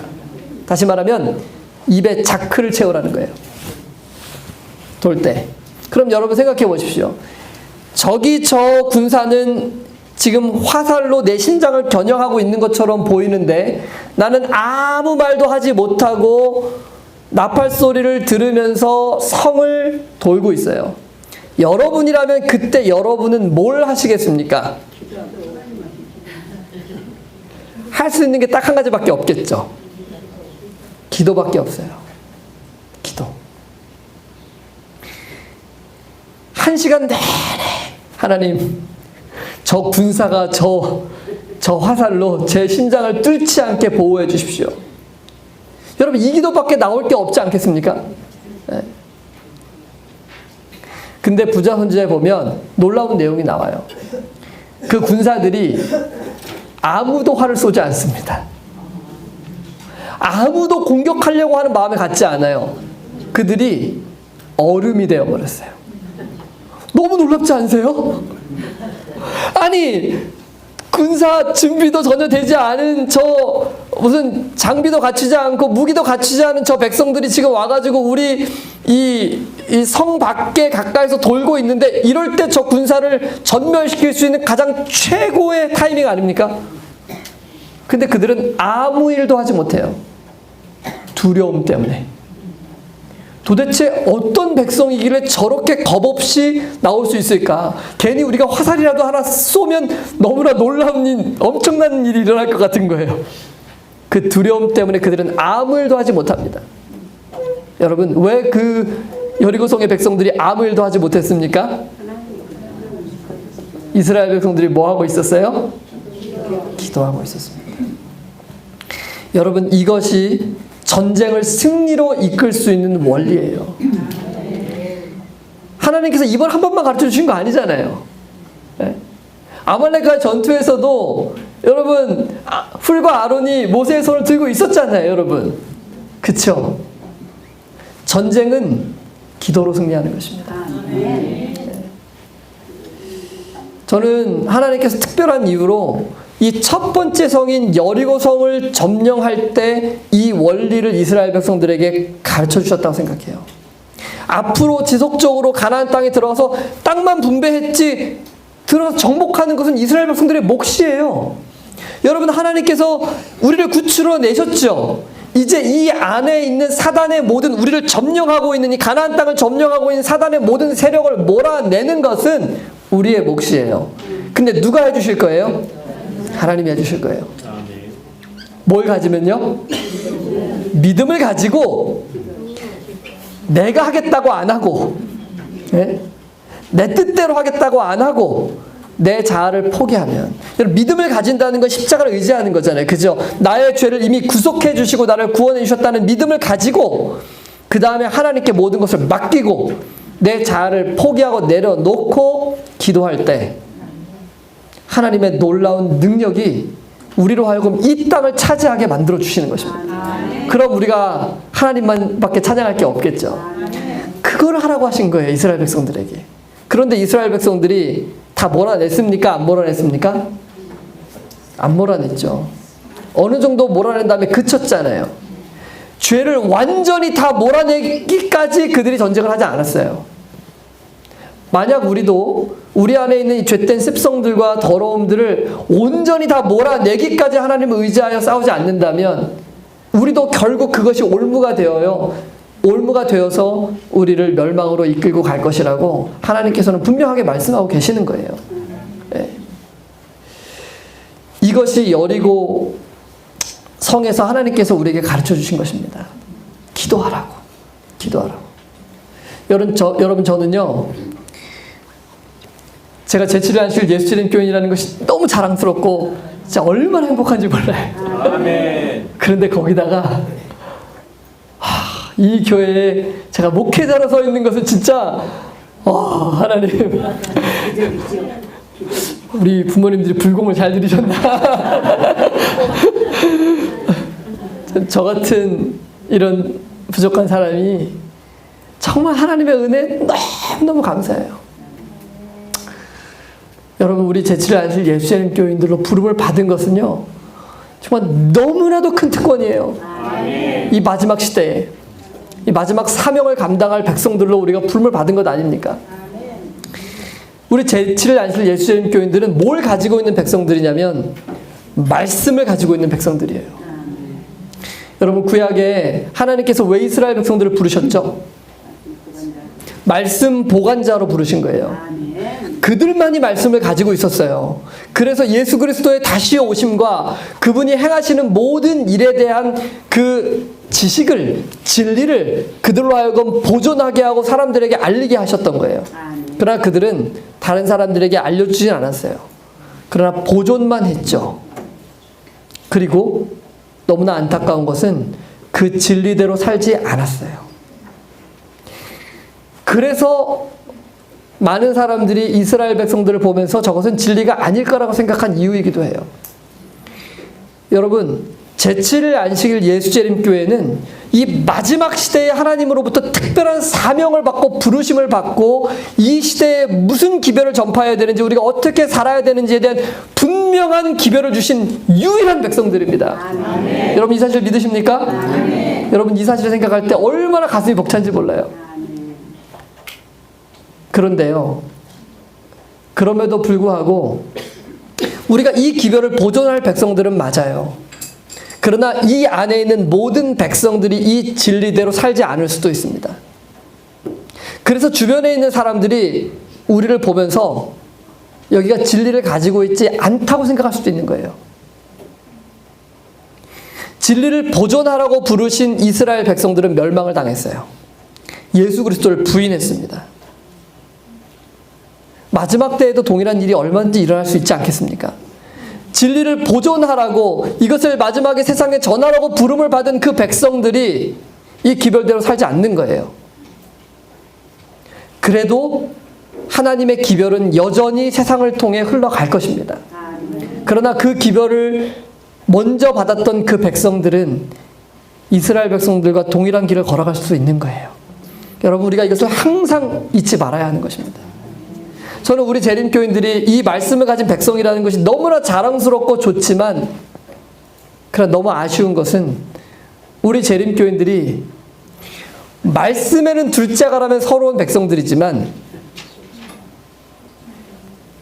다시 말하면 입에 자크를 채우라는 거예요. 돌 때. 그럼 여러분 생각해 보십시오. 저기 저 군사는 지금 화살로 내 심장을 겨냥하고 있는 것처럼 보이는데 나는 아무 말도 하지 못하고 나팔 소리를 들으면서 성을 돌고 있어요. 여러분이라면 그때 여러분은 뭘 하시겠습니까? 할 수 있는 게 딱 한 가지밖에 없겠죠. 기도밖에 없어요. 기도. 1시간 내내 하나님, 저 군사가 저 화살로 제 심장을 뚫지 않게 보호해 주십시오. 여러분, 이 기도밖에 나올 게 없지 않겠습니까? 네. 근데 부자 선지자에 보면 놀라운 내용이 나와요. 그 군사들이 아무도 활을 쏘지 않습니다. 아무도 공격하려고 하는 마음에 갖지 않아요. 그들이 얼음이 되어버렸어요. 너무 놀랍지 않으세요? 아니, 군사 준비도 전혀 되지 않은 저 무슨 장비도 갖추지 않고 무기도 갖추지 않은 저 백성들이 지금 와가지고 우리 이 성 밖에 가까이서 돌고 있는데 이럴 때 저 군사를 전멸시킬 수 있는 가장 최고의 타이밍 아닙니까? 근데 그들은 아무 일도 하지 못해요. 두려움 때문에. 도대체 어떤 백성이길래 저렇게 겁없이 나올 수 있을까? 괜히 우리가 화살이라도 하나 쏘면 너무나 놀라운 일, 엄청난 일이 일어날 것 같은 거예요. 그 두려움 때문에 그들은 아무 일도 하지 못합니다. 여러분, 왜 그 여리고성의 백성들이 아무 일도 하지 못했습니까? 이스라엘 백성들이 뭐 하고 있었어요? 기도하고 있었습니다. 여러분, 이것이 전쟁을 승리로 이끌 수 있는 원리예요. 하나님께서 이번 한 번만 가르쳐 주신 거 아니잖아요. 네? 아말렉과의 전투에서도 여러분, 훌과 아론이 모세의 손을 들고 있었잖아요, 여러분. 그쵸? 전쟁은 기도로 승리하는 것입니다. 네. 저는 하나님께서 특별한 이유로 이 첫 번째 성인 여리고성을 점령할 때 이 원리를 이스라엘 백성들에게 가르쳐 주셨다고 생각해요. 앞으로 지속적으로 가나안 땅에 들어가서 땅만 분배했지 들어가서 정복하는 것은 이스라엘 백성들의 몫이에요. 여러분, 하나님께서 우리를 구출어 내셨죠. 이제 이 안에 있는 사단의 모든 우리를 점령하고 있는 이 가나안 땅을 점령하고 있는 사단의 모든 세력을 몰아내는 것은 우리의 몫이에요. 근데 누가 해주실 거예요? 하나님이 해주실 거예요. 뭘 가지면요? 믿음을 가지고 내가 하겠다고 안 하고, 네? 내 뜻대로 하겠다고 안 하고 내 자아를 포기하면, 믿음을 가진다는 건 십자가를 의지하는 거잖아요. 그죠? 나의 죄를 이미 구속해 주시고 나를 구원해 주셨다는 믿음을 가지고 그 다음에 하나님께 모든 것을 맡기고 내 자아를 포기하고 내려놓고 기도할 때 하나님의 놀라운 능력이 우리로 하여금 이 땅을 차지하게 만들어 주시는 것입니다. 그럼 우리가 하나님만밖에 찬양할 게 없겠죠. 그걸 하라고 하신 거예요, 이스라엘 백성들에게. 그런데 이스라엘 백성들이 다 몰아냈습니까? 안 몰아냈습니까? 안 몰아냈죠. 어느 정도 몰아낸 다음에 그쳤잖아요. 죄를 완전히 다 몰아내기까지 그들이 전쟁을 하지 않았어요. 만약 우리도 우리 안에 있는 이 죄된 습성들과 더러움들을 온전히 다 몰아내기까지 하나님을 의지하여 싸우지 않는다면 우리도 결국 그것이 올무가 되어요. 올무가 되어서 우리를 멸망으로 이끌고 갈 것이라고 하나님께서는 분명하게 말씀하고 계시는 거예요. 네. 이것이 여리고 성에서 하나님께서 우리에게 가르쳐 주신 것입니다. 기도하라고. 여러분 저는요, 제가 제7의 예수님 교인이라는 것이 너무 자랑스럽고 진짜 얼마나 행복한지 몰라요. 아멘. 그런데 거기다가 이 교회에 제가 목회자로 서 있는 것은 진짜 하나님, 우리 부모님들이 불공을 잘 들이셨나. 저 같은 이런 부족한 사람이 정말 하나님의 은혜 너무너무 감사해요. 여러분, 우리 제7의 안실 예수님 교인들로 부름을 받은 것은요, 정말 너무나도 큰 특권이에요. 이 마지막 시대에, 이 마지막 사명을 감당할 백성들로 우리가 부름을 받은 것 아닙니까? 우리 제7의 안실 예수님 교인들은 뭘 가지고 있는 백성들이냐면 말씀을 가지고 있는 백성들이에요. 여러분, 구약에 하나님께서 왜 이스라엘 백성들을 부르셨죠? 말씀 보관자로 부르신 거예요. 그들만이 말씀을 가지고 있었어요. 그래서 예수 그리스도의 다시 오심과 그분이 행하시는 모든 일에 대한 그 지식을, 진리를 그들로 하여금 보존하게 하고 사람들에게 알리게 하셨던 거예요. 그러나 그들은 다른 사람들에게 알려주진 않았어요. 그러나 보존만 했죠. 그리고 너무나 안타까운 것은 그 진리대로 살지 않았어요. 그래서 많은 사람들이 이스라엘 백성들을 보면서 저것은 진리가 아닐 거라고 생각한 이유이기도 해요. 여러분, 제7일 안식일 예수재림교회는 이 마지막 시대에 하나님으로부터 특별한 사명을 받고 부르심을 받고 이 시대에 무슨 기별을 전파해야 되는지, 우리가 어떻게 살아야 되는지에 대한 분명한 기별을 주신 유일한 백성들입니다. 아멘. 여러분, 이 사실 믿으십니까? 아멘. 여러분, 이 사실을 생각할 때 얼마나 가슴이 벅찬지 몰라요. 그런데요, 그럼에도 불구하고 우리가 이 기별을 보존할 백성들은 맞아요. 그러나 이 안에 있는 모든 백성들이 이 진리대로 살지 않을 수도 있습니다. 그래서 주변에 있는 사람들이 우리를 보면서 여기가 진리를 가지고 있지 않다고 생각할 수도 있는 거예요. 진리를 보존하라고 부르신 이스라엘 백성들은 멸망을 당했어요. 예수 그리스도를 부인했습니다. 마지막 때에도 동일한 일이 얼마든지 일어날 수 있지 않겠습니까? 진리를 보존하라고, 이것을 마지막에 세상에 전하라고 부름을 받은 그 백성들이 이 기별대로 살지 않는 거예요. 그래도 하나님의 기별은 여전히 세상을 통해 흘러갈 것입니다. 그러나 그 기별을 먼저 받았던 그 백성들은 이스라엘 백성들과 동일한 길을 걸어갈 수 있는 거예요. 여러분, 우리가 이것을 항상 잊지 말아야 하는 것입니다. 저는 우리 재림교인들이 이 말씀을 가진 백성이라는 것이 너무나 자랑스럽고 좋지만, 그러나 너무 아쉬운 것은 우리 재림교인들이 말씀에는 둘째가라면 서러운 백성들이지만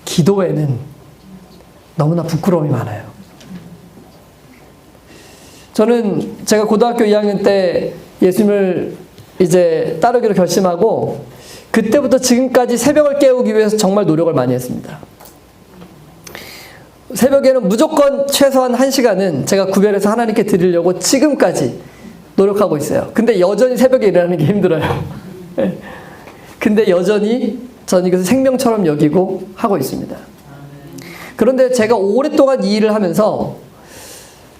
기도에는 너무나 부끄러움이 많아요. 저는 제가 고등학교 2학년 때 예수님을 이제 따르기로 결심하고 그때부터 지금까지 새벽을 깨우기 위해서 정말 노력을 많이 했습니다. 새벽에는 무조건 최소한 1시간은 제가 구별해서 하나님께 드리려고 지금까지 노력하고 있어요. 근데 여전히 새벽에 일어나는 게 힘들어요. 근데 여전히 저는 이것을 생명처럼 여기고 하고 있습니다. 그런데 제가 오랫동안 이 일을 하면서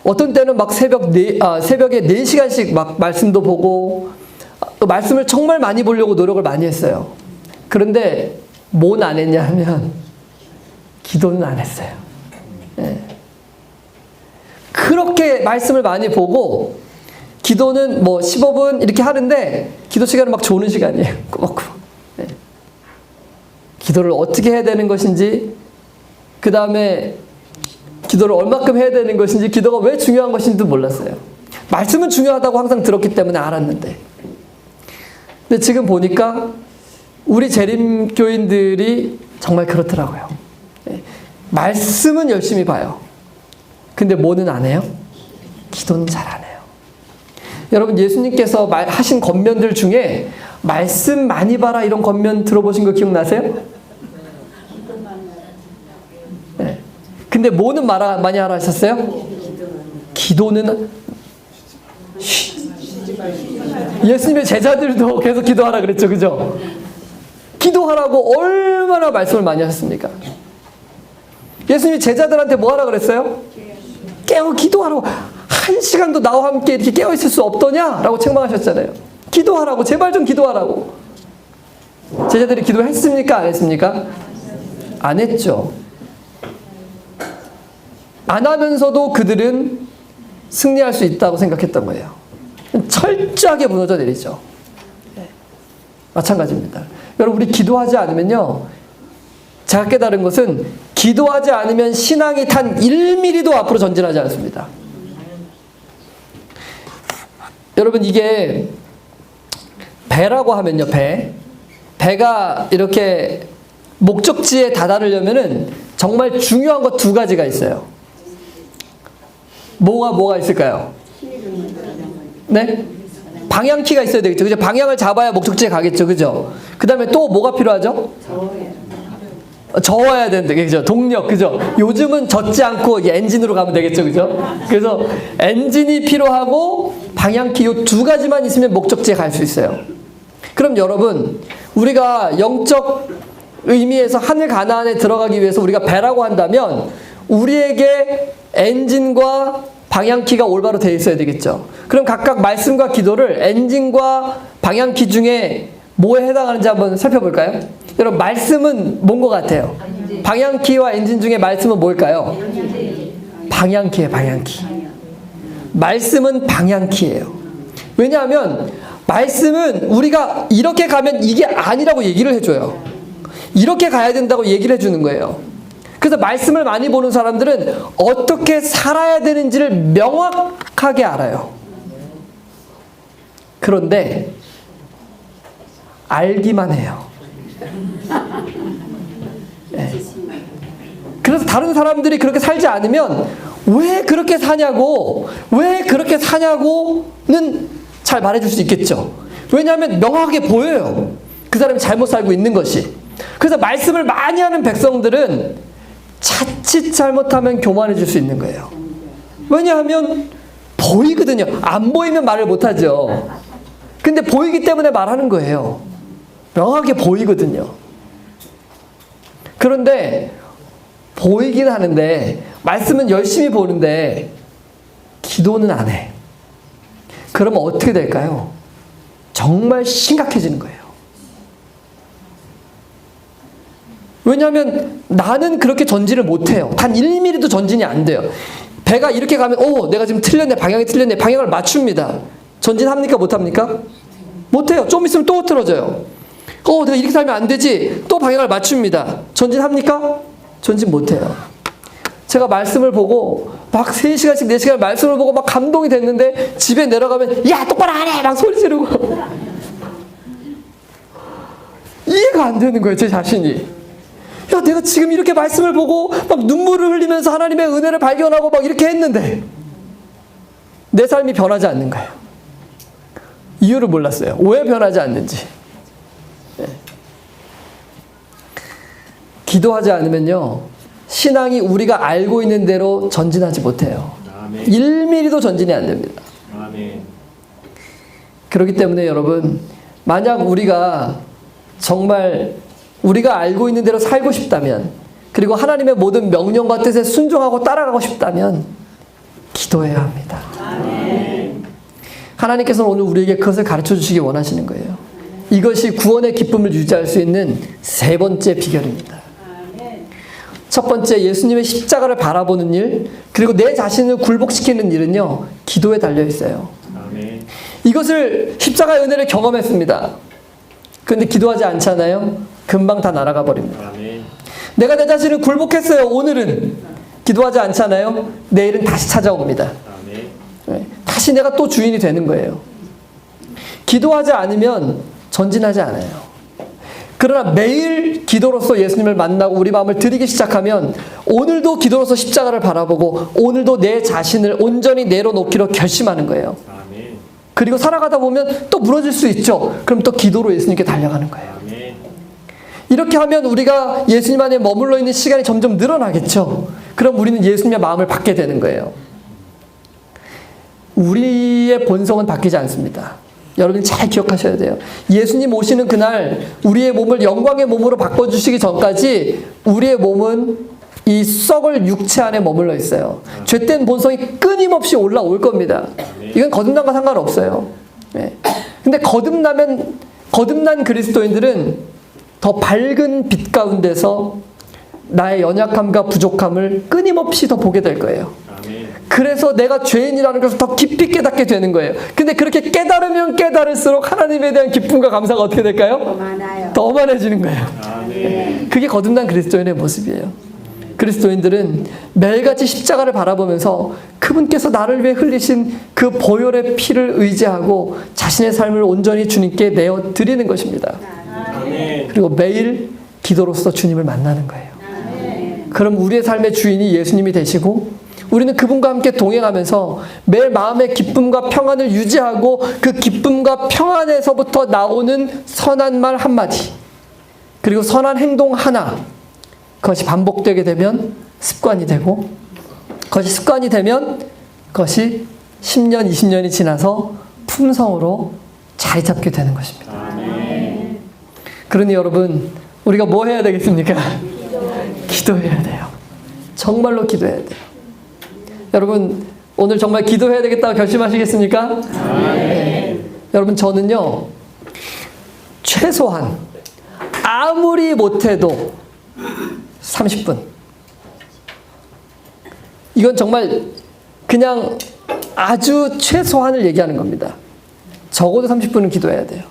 어떤 때는 막 새벽에 4시간씩 막 말씀도 보고 말씀을 정말 많이 보려고 노력을 많이 했어요. 그런데 뭔 안 했냐 하면 기도는 안 했어요. 네. 그렇게 말씀을 많이 보고 기도는 뭐 15분 이렇게 하는데 기도 시간은 막 조는 시간이에요. 꾸벅꾸벅. 네. 기도를 어떻게 해야 되는 것인지, 그 다음에 기도를 얼마큼 해야 되는 것인지, 기도가 왜 중요한 것인지도 몰랐어요. 말씀은 중요하다고 항상 들었기 때문에 알았는데. 근데 지금 보니까 우리 재림교인들이 정말 그렇더라고요. 말씀은 열심히 봐요. 근데 뭐는 안 해요? 기도는 잘 안 해요. 여러분 예수님께서 하신 권면들 중에 말씀 많이 봐라 이런 권면 들어보신 거 기억나세요? 네. 근데 뭐는 많이 하라 하셨어요? 기도는 예수님의 제자들도 계속 기도하라 그랬죠, 그죠? 기도하라고 얼마나 말씀을 많이 하셨습니까? 예수님이 제자들한테 뭐 하라 그랬어요? 깨어 기도하라고. 한 시간도 나와 함께 이렇게 깨어 있을 수 없더냐? 라고 책망하셨잖아요. 기도하라고, 제발 좀 기도하라고. 제자들이 기도했습니까? 안 했습니까? 안 했죠. 안 하면서도 그들은 승리할 수 있다고 생각했던 거예요. 철저하게 무너져 내리죠. 마찬가지입니다. 여러분, 우리 기도하지 않으면요, 제가 깨달은 것은 기도하지 않으면 신앙이 단 1mm도 앞으로 전진하지 않습니다. 여러분, 이게 배라고 하면요, 배가 이렇게 목적지에 다다르려면은 정말 중요한 것 두 가지가 있어요. 뭐가 있을까요? 네? 방향키가 있어야 되겠죠. 그죠? 방향을 잡아야 목적지에 가겠죠. 그죠? 그 다음에 또 뭐가 필요하죠? 저어야 되는데, 그죠? 동력, 그죠? 요즘은 젖지 않고 엔진으로 가면 되겠죠. 그죠? 그래서 엔진이 필요하고 방향키 요 두 가지만 있으면 목적지에 갈 수 있어요. 그럼 여러분, 우리가 영적 의미에서 하늘 가나안에 들어가기 위해서 우리가 배라고 한다면 우리에게 엔진과 방향키가 올바로 되어 있어야 되겠죠. 그럼 각각 말씀과 기도를 엔진과 방향키 중에 뭐에 해당하는지 한번 살펴볼까요? 여러분, 말씀은 뭔 것 같아요? 방향키와 엔진 중에 말씀은 뭘까요? 방향키예요, 방향키. 말씀은 방향키예요. 왜냐하면 말씀은 우리가 이렇게 가면 이게 아니라고 얘기를 해줘요. 이렇게 가야 된다고 얘기를 해주는 거예요. 그래서 말씀을 많이 보는 사람들은 어떻게 살아야 되는지를 명확하게 알아요. 그런데 알기만 해요. 네. 그래서 다른 사람들이 그렇게 살지 않으면 왜 그렇게 사냐고, 왜 그렇게 사냐고는 잘 말해줄 수 있겠죠. 왜냐하면 명확하게 보여요. 그 사람이 잘못 살고 있는 것이. 그래서 말씀을 많이 하는 백성들은 자칫 잘못하면 교만해질 수 있는 거예요. 왜냐하면 보이거든요. 안 보이면 말을 못하죠. 근데 보이기 때문에 말하는 거예요. 명확하게 보이거든요. 그런데 보이긴 하는데 말씀은 열심히 보는데 기도는 안 해. 그러면 어떻게 될까요? 정말 심각해지는 거예요. 왜냐하면 나는 그렇게 전진을 못해요. 단 1mm도 전진이 안 돼요. 배가 이렇게 가면 내가 지금 틀렸네, 방향이 틀렸네, 방향을 맞춥니다. 전진합니까, 못합니까? 못해요. 좀 있으면 또 흐트러져요. 내가 이렇게 살면 안 되지. 또 방향을 맞춥니다. 전진합니까? 전진 못해요. 제가 말씀을 보고 막 3시간씩 4시간 말씀을 보고 막 감동이 됐는데 집에 내려가면 야, 똑바로 안 해! 막 소리 지르고 이해가 안 되는 거예요, 제 자신이. 야, 내가 지금 이렇게 말씀을 보고 막 눈물을 흘리면서 하나님의 은혜를 발견하고 막 이렇게 했는데 내 삶이 변하지 않는 거예요. 이유를 몰랐어요. 왜 변하지 않는지. 네. 기도하지 않으면요, 신앙이 우리가 알고 있는 대로 전진하지 못해요. 아멘. 1mm도 전진이 안 됩니다. 아멘. 그렇기 때문에 여러분, 만약 우리가 정말 우리가 알고 있는 대로 살고 싶다면, 그리고 하나님의 모든 명령과 뜻에 순종하고 따라가고 싶다면 기도해야 합니다. 아멘. 하나님께서는 오늘 우리에게 그것을 가르쳐 주시기 원하시는 거예요. 이것이 구원의 기쁨을 유지할 수 있는 세 번째 비결입니다. 첫 번째, 예수님의 십자가를 바라보는 일, 그리고 내 자신을 굴복시키는 일은요, 기도에 달려 있어요. 아멘. 이것을 십자가의 은혜를 경험했습니다. 그런데 기도하지 않잖아요. 금방 다 날아가 버립니다. 아멘. 내가 내 자신을 굴복했어요. 오늘은 기도하지 않잖아요. 내일은 다시 찾아옵니다. 아멘. 네. 다시 내가 또 주인이 되는 거예요. 기도하지 않으면 전진하지 않아요. 그러나 매일 기도로서 예수님을 만나고 우리 마음을 드리기 시작하면 오늘도 기도로서 십자가를 바라보고 오늘도 내 자신을 온전히 내려놓기로 결심하는 거예요. 아멘. 그리고 살아가다 보면 또 무너질 수 있죠. 그럼 또 기도로 예수님께 달려가는 거예요. 아멘. 이렇게 하면 우리가 예수님 안에 머물러 있는 시간이 점점 늘어나겠죠. 그럼 우리는 예수님의 마음을 받게 되는 거예요. 우리의 본성은 바뀌지 않습니다. 여러분 잘 기억하셔야 돼요. 예수님 오시는 그날 우리의 몸을 영광의 몸으로 바꿔주시기 전까지 우리의 몸은 이 썩을 육체 안에 머물러 있어요. 죄된 본성이 끊임없이 올라올 겁니다. 이건 거듭남과 상관없어요. 네. 근데 거듭난 그리스도인들은 더 밝은 빛 가운데서 나의 연약함과 부족함을 끊임없이 더 보게 될 거예요. 그래서 내가 죄인이라는 것을 더 깊이 깨닫게 되는 거예요. 근데 그렇게 깨달으면 깨달을수록 하나님에 대한 기쁨과 감사가 어떻게 될까요? 더 많아요. 더 많아지는 거예요. 아멘. 그게 거듭난 그리스도인의 모습이에요. 그리스도인들은 매일같이 십자가를 바라보면서 그분께서 나를 위해 흘리신 그 보혈의 피를 의지하고 자신의 삶을 온전히 주님께 내어 드리는 것입니다. 아멘. 그리고 매일 기도로서 주님을 만나는 거예요. 그럼 우리의 삶의 주인이 예수님이 되시고 우리는 그분과 함께 동행하면서 매일 마음의 기쁨과 평안을 유지하고 그 기쁨과 평안에서부터 나오는 선한 말 한마디 그리고 선한 행동 하나 그것이 반복되게 되면 습관이 되고 그것이 습관이 되면 그것이 10년, 20년이 지나서 품성으로 자리 잡게 되는 것입니다. 아멘. 그러니 여러분 우리가 뭐 해야 되겠습니까? 기도해야 돼요. 정말로 기도해야 돼요. 여러분 오늘 정말 기도해야 되겠다고 결심하시겠습니까? 네. 여러분 저는요 최소한 아무리 못해도 30분 이건 정말 그냥 아주 최소한을 얘기하는 겁니다. 적어도 30분은 기도해야 돼요.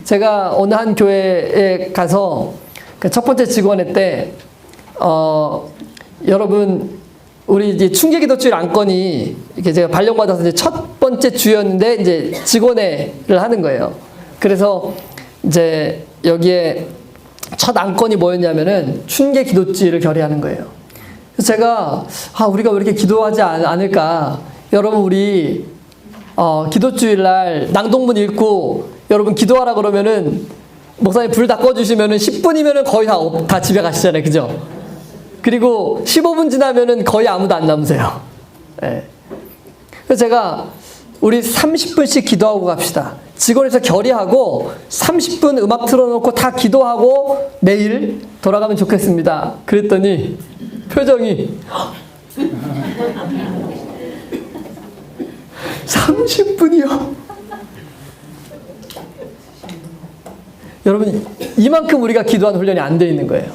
제가 어느 한 교회에 가서 그 첫 번째 직원회 때 여러분 우리 이제 충계기도주일 안건이 이렇게 제가 발령받아서 이제 첫 번째 주였는데 이제 직원회를 하는 거예요. 그래서 이제 여기에 첫 안건이 뭐였냐면은 충계기도주일을 결의하는 거예요. 그래서 제가 우리가 왜 이렇게 기도하지 않을까? 여러분 우리 기도주일 날 낭독문 읽고 여러분 기도하라 그러면은 목사님 불 다 꺼주시면은 10분이면은 거의 다 집에 가시잖아요, 그죠? 그리고 15분 지나면은 거의 아무도 안 남으세요. 네. 그래서 제가 우리 30분씩 기도하고 갑시다. 직원에서 결의하고 30분 음악 틀어놓고 다 기도하고 내일 돌아가면 좋겠습니다. 그랬더니 표정이 30분이요? 여러분 이만큼 우리가 기도하는 훈련이 안 돼 있는 거예요.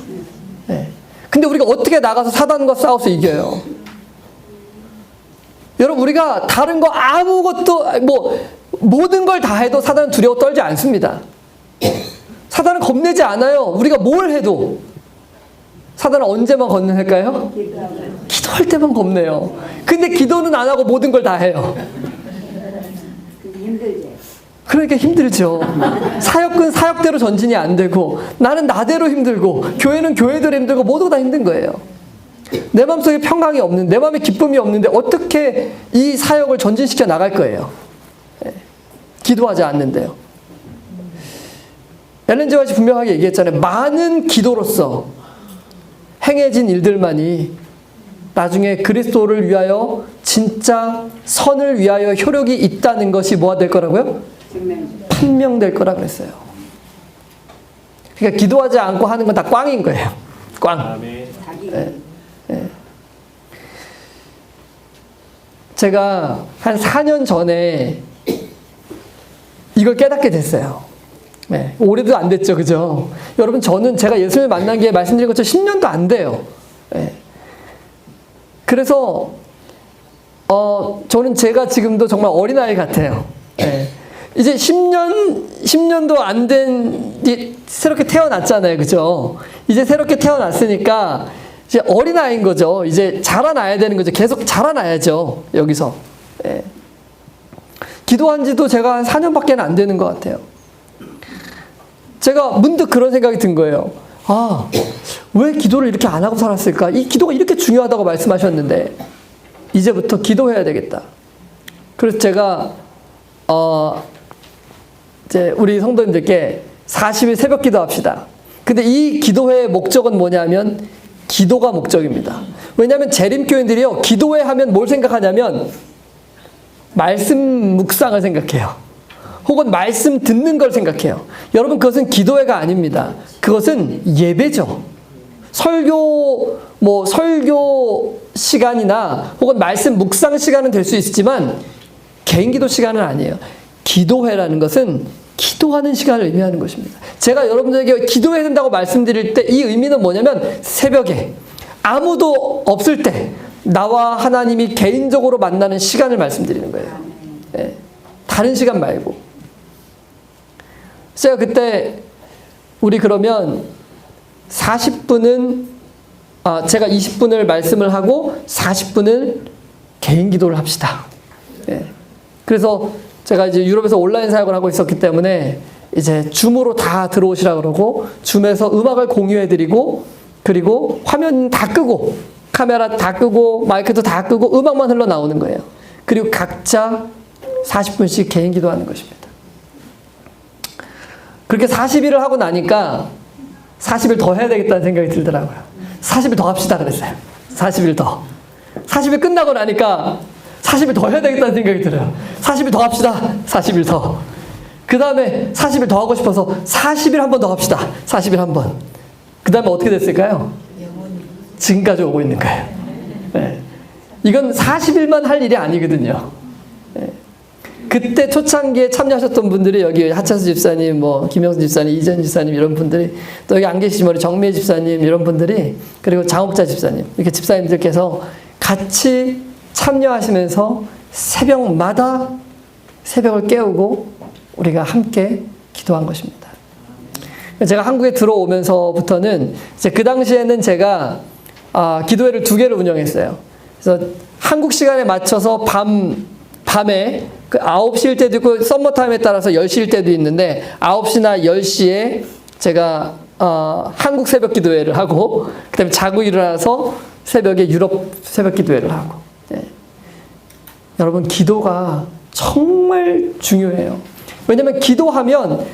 네. 근데 우리가 어떻게 나가서 사단과 싸워서 이겨요? 여러분 우리가 다른 거 아무것도 모든 걸 다 해도 사단은 두려워 떨지 않습니다. 사단은 겁내지 않아요. 우리가 뭘 해도 사단은 언제만 겁낼까요? 기도할 때만 겁내요. 근데 기도는 안 하고 모든 걸 다 해요. 힘들지. 그러니까 힘들죠. 사역은 사역대로 전진이 안 되고 나는 나대로 힘들고 교회는 교회대로 힘들고 모두가 다 힘든 거예요. 내 마음속에 평강이 없는데 내 마음에 기쁨이 없는데 어떻게 이 사역을 전진시켜 나갈 거예요. 기도하지 않는데요. 엘렌 지 화이트 분명하게 얘기했잖아요. 많은 기도로서 행해진 일들만이 나중에 그리스도를 위하여 진짜 선을 위하여 효력이 있다는 것이 뭐가 될 거라고요? 판명될 거라 그랬어요. 그러니까 기도하지 않고 하는 건 다 꽝인 거예요. 꽝. 아멘. 네. 네. 제가 한 4년 전에 이걸 깨닫게 됐어요. 네. 오래도 안 됐죠, 그죠? 여러분 저는 제가 예수님을 만난 게 말씀드린 것처럼 10년도 안 돼요. 네. 그래서 저는 제가 지금도 정말 어린아이 같아요. 네. 이제 10년도 안 된, 새롭게 태어났잖아요. 그죠? 이제 새롭게 태어났으니까, 이제 어린아이인 거죠. 이제 자라나야 되는 거죠. 계속 자라나야죠. 여기서. 예. 기도한 지도 제가 한 4년밖에 안 되는 것 같아요. 제가 문득 그런 생각이 든 거예요. 왜 기도를 이렇게 안 하고 살았을까? 이 기도가 이렇게 중요하다고 말씀하셨는데, 이제부터 기도해야 되겠다. 그래서 제가 이제 우리 성도님들께 40일 새벽 기도합시다. 근데 이 기도회의 목적은 뭐냐면 기도가 목적입니다. 왜냐하면 재림교인들이요, 기도회 하면 뭘 생각하냐면 말씀 묵상을 생각해요. 혹은 말씀 듣는 걸 생각해요. 여러분, 그것은 기도회가 아닙니다. 그것은 예배죠. 설교 시간이나 혹은 말씀 묵상 시간은 될 수 있지만 개인 기도 시간은 아니에요. 기도회라는 것은 기도하는 시간을 의미하는 것입니다. 제가 여러분들에게 기도해야 된다고 말씀드릴 때 이 의미는 뭐냐면 새벽에 아무도 없을 때 나와 하나님이 개인적으로 만나는 시간을 말씀드리는 거예요. 네. 다른 시간 말고. 제가 그때 우리 그러면 40분은 제가 20분을 말씀을 하고 40분을 개인 기도를 합시다. 네. 그래서 제가 이제 유럽에서 온라인 사역을 하고 있었기 때문에 이제 줌으로 다 들어오시라 그러고 줌에서 음악을 공유해드리고 그리고 화면 다 끄고 카메라 다 끄고 마이크도 다 끄고 음악만 흘러나오는 거예요. 그리고 각자 40분씩 개인 기도하는 것입니다. 그렇게 40일을 하고 나니까 40일 더 해야 되겠다는 생각이 들더라고요. 40일 더 합시다 그랬어요. 40일 더. 40일 끝나고 나니까 40일 더 해야 되겠다는 생각이 들어요. 40일 더 합시다. 40일 더. 그 다음에 40일 더 하고 싶어서 40일 한 번 더 합시다. 40일 한 번. 그 다음에 어떻게 됐을까요? 지금까지 오고 있는 거예요. 네. 이건 40일만 할 일이 아니거든요. 네. 그때 초창기에 참여하셨던 분들이 여기 하찬수 집사님, 김영수 집사님, 이전 집사님 이런 분들이 또 여기 안 계시지만 정미애 집사님 이런 분들이 그리고 장옥자 집사님 이렇게 집사님들께서 같이 참여하시면서 새벽마다 새벽을 깨우고 우리가 함께 기도한 것입니다. 제가 한국에 들어오면서부터는 이제 그 당시에는 제가 기도회를 2개를 운영했어요. 그래서 한국 시간에 맞춰서 밤에 그 9시일 때도 있고 썸머타임에 따라서 10시일 때도 있는데 9시나 10시에 제가 한국 새벽 기도회를 하고 그다음에 자고 일어나서 새벽에 유럽 새벽 기도회를 하고. 네. 여러분, 기도가 정말 중요해요. 왜냐하면 기도하면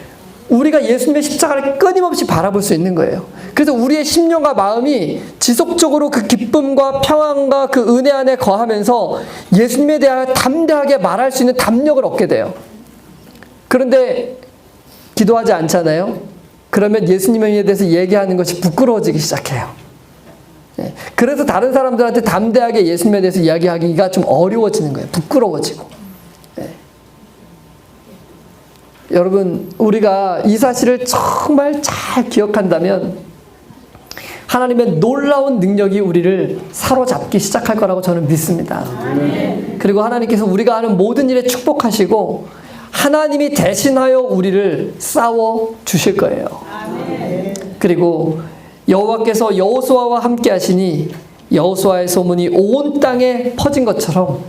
우리가 예수님의 십자가를 끊임없이 바라볼 수 있는 거예요. 그래서 우리의 심령과 마음이 지속적으로 그 기쁨과 평안과 그 은혜 안에 거하면서 예수님에 대하여 담대하게 말할 수 있는 담력을 얻게 돼요. 그런데 기도하지 않잖아요. 그러면 예수님에 대해서 얘기하는 것이 부끄러워지기 시작해요. 그래서 다른 사람들한테 담대하게 예수님에 대해서 이야기하기가 좀 어려워지는 거예요. 부끄러워지고. 여러분, 우리가 이 사실을 정말 잘 기억한다면 하나님의 놀라운 능력이 우리를 사로잡기 시작할 거라고 저는 믿습니다. 그리고 하나님께서 우리가 하는 모든 일에 축복하시고 하나님이 대신하여 우리를 싸워 주실 거예요. 그리고 여호와께서 여호수아와 함께 하시니 여호수아의 소문이 온 땅에 퍼진 것처럼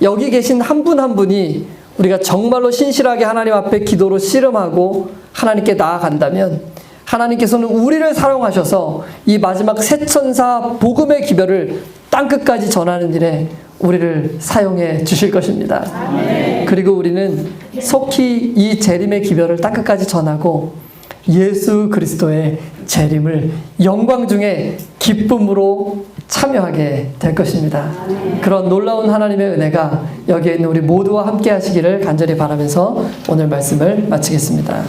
여기 계신 한 분 한 분이 우리가 정말로 신실하게 하나님 앞에 기도로 씨름하고 하나님께 나아간다면 하나님께서는 우리를 사용하셔서 이 마지막 새천사 복음의 기별을 땅끝까지 전하는 일에 우리를 사용해 주실 것입니다. 그리고 우리는 속히 이 재림의 기별을 땅끝까지 전하고 예수 그리스도의 재림을 영광 중에 기쁨으로 참여하게 될 것입니다. 그런 놀라운 하나님의 은혜가 여기에 있는 우리 모두와 함께 하시기를 간절히 바라면서 오늘 말씀을 마치겠습니다.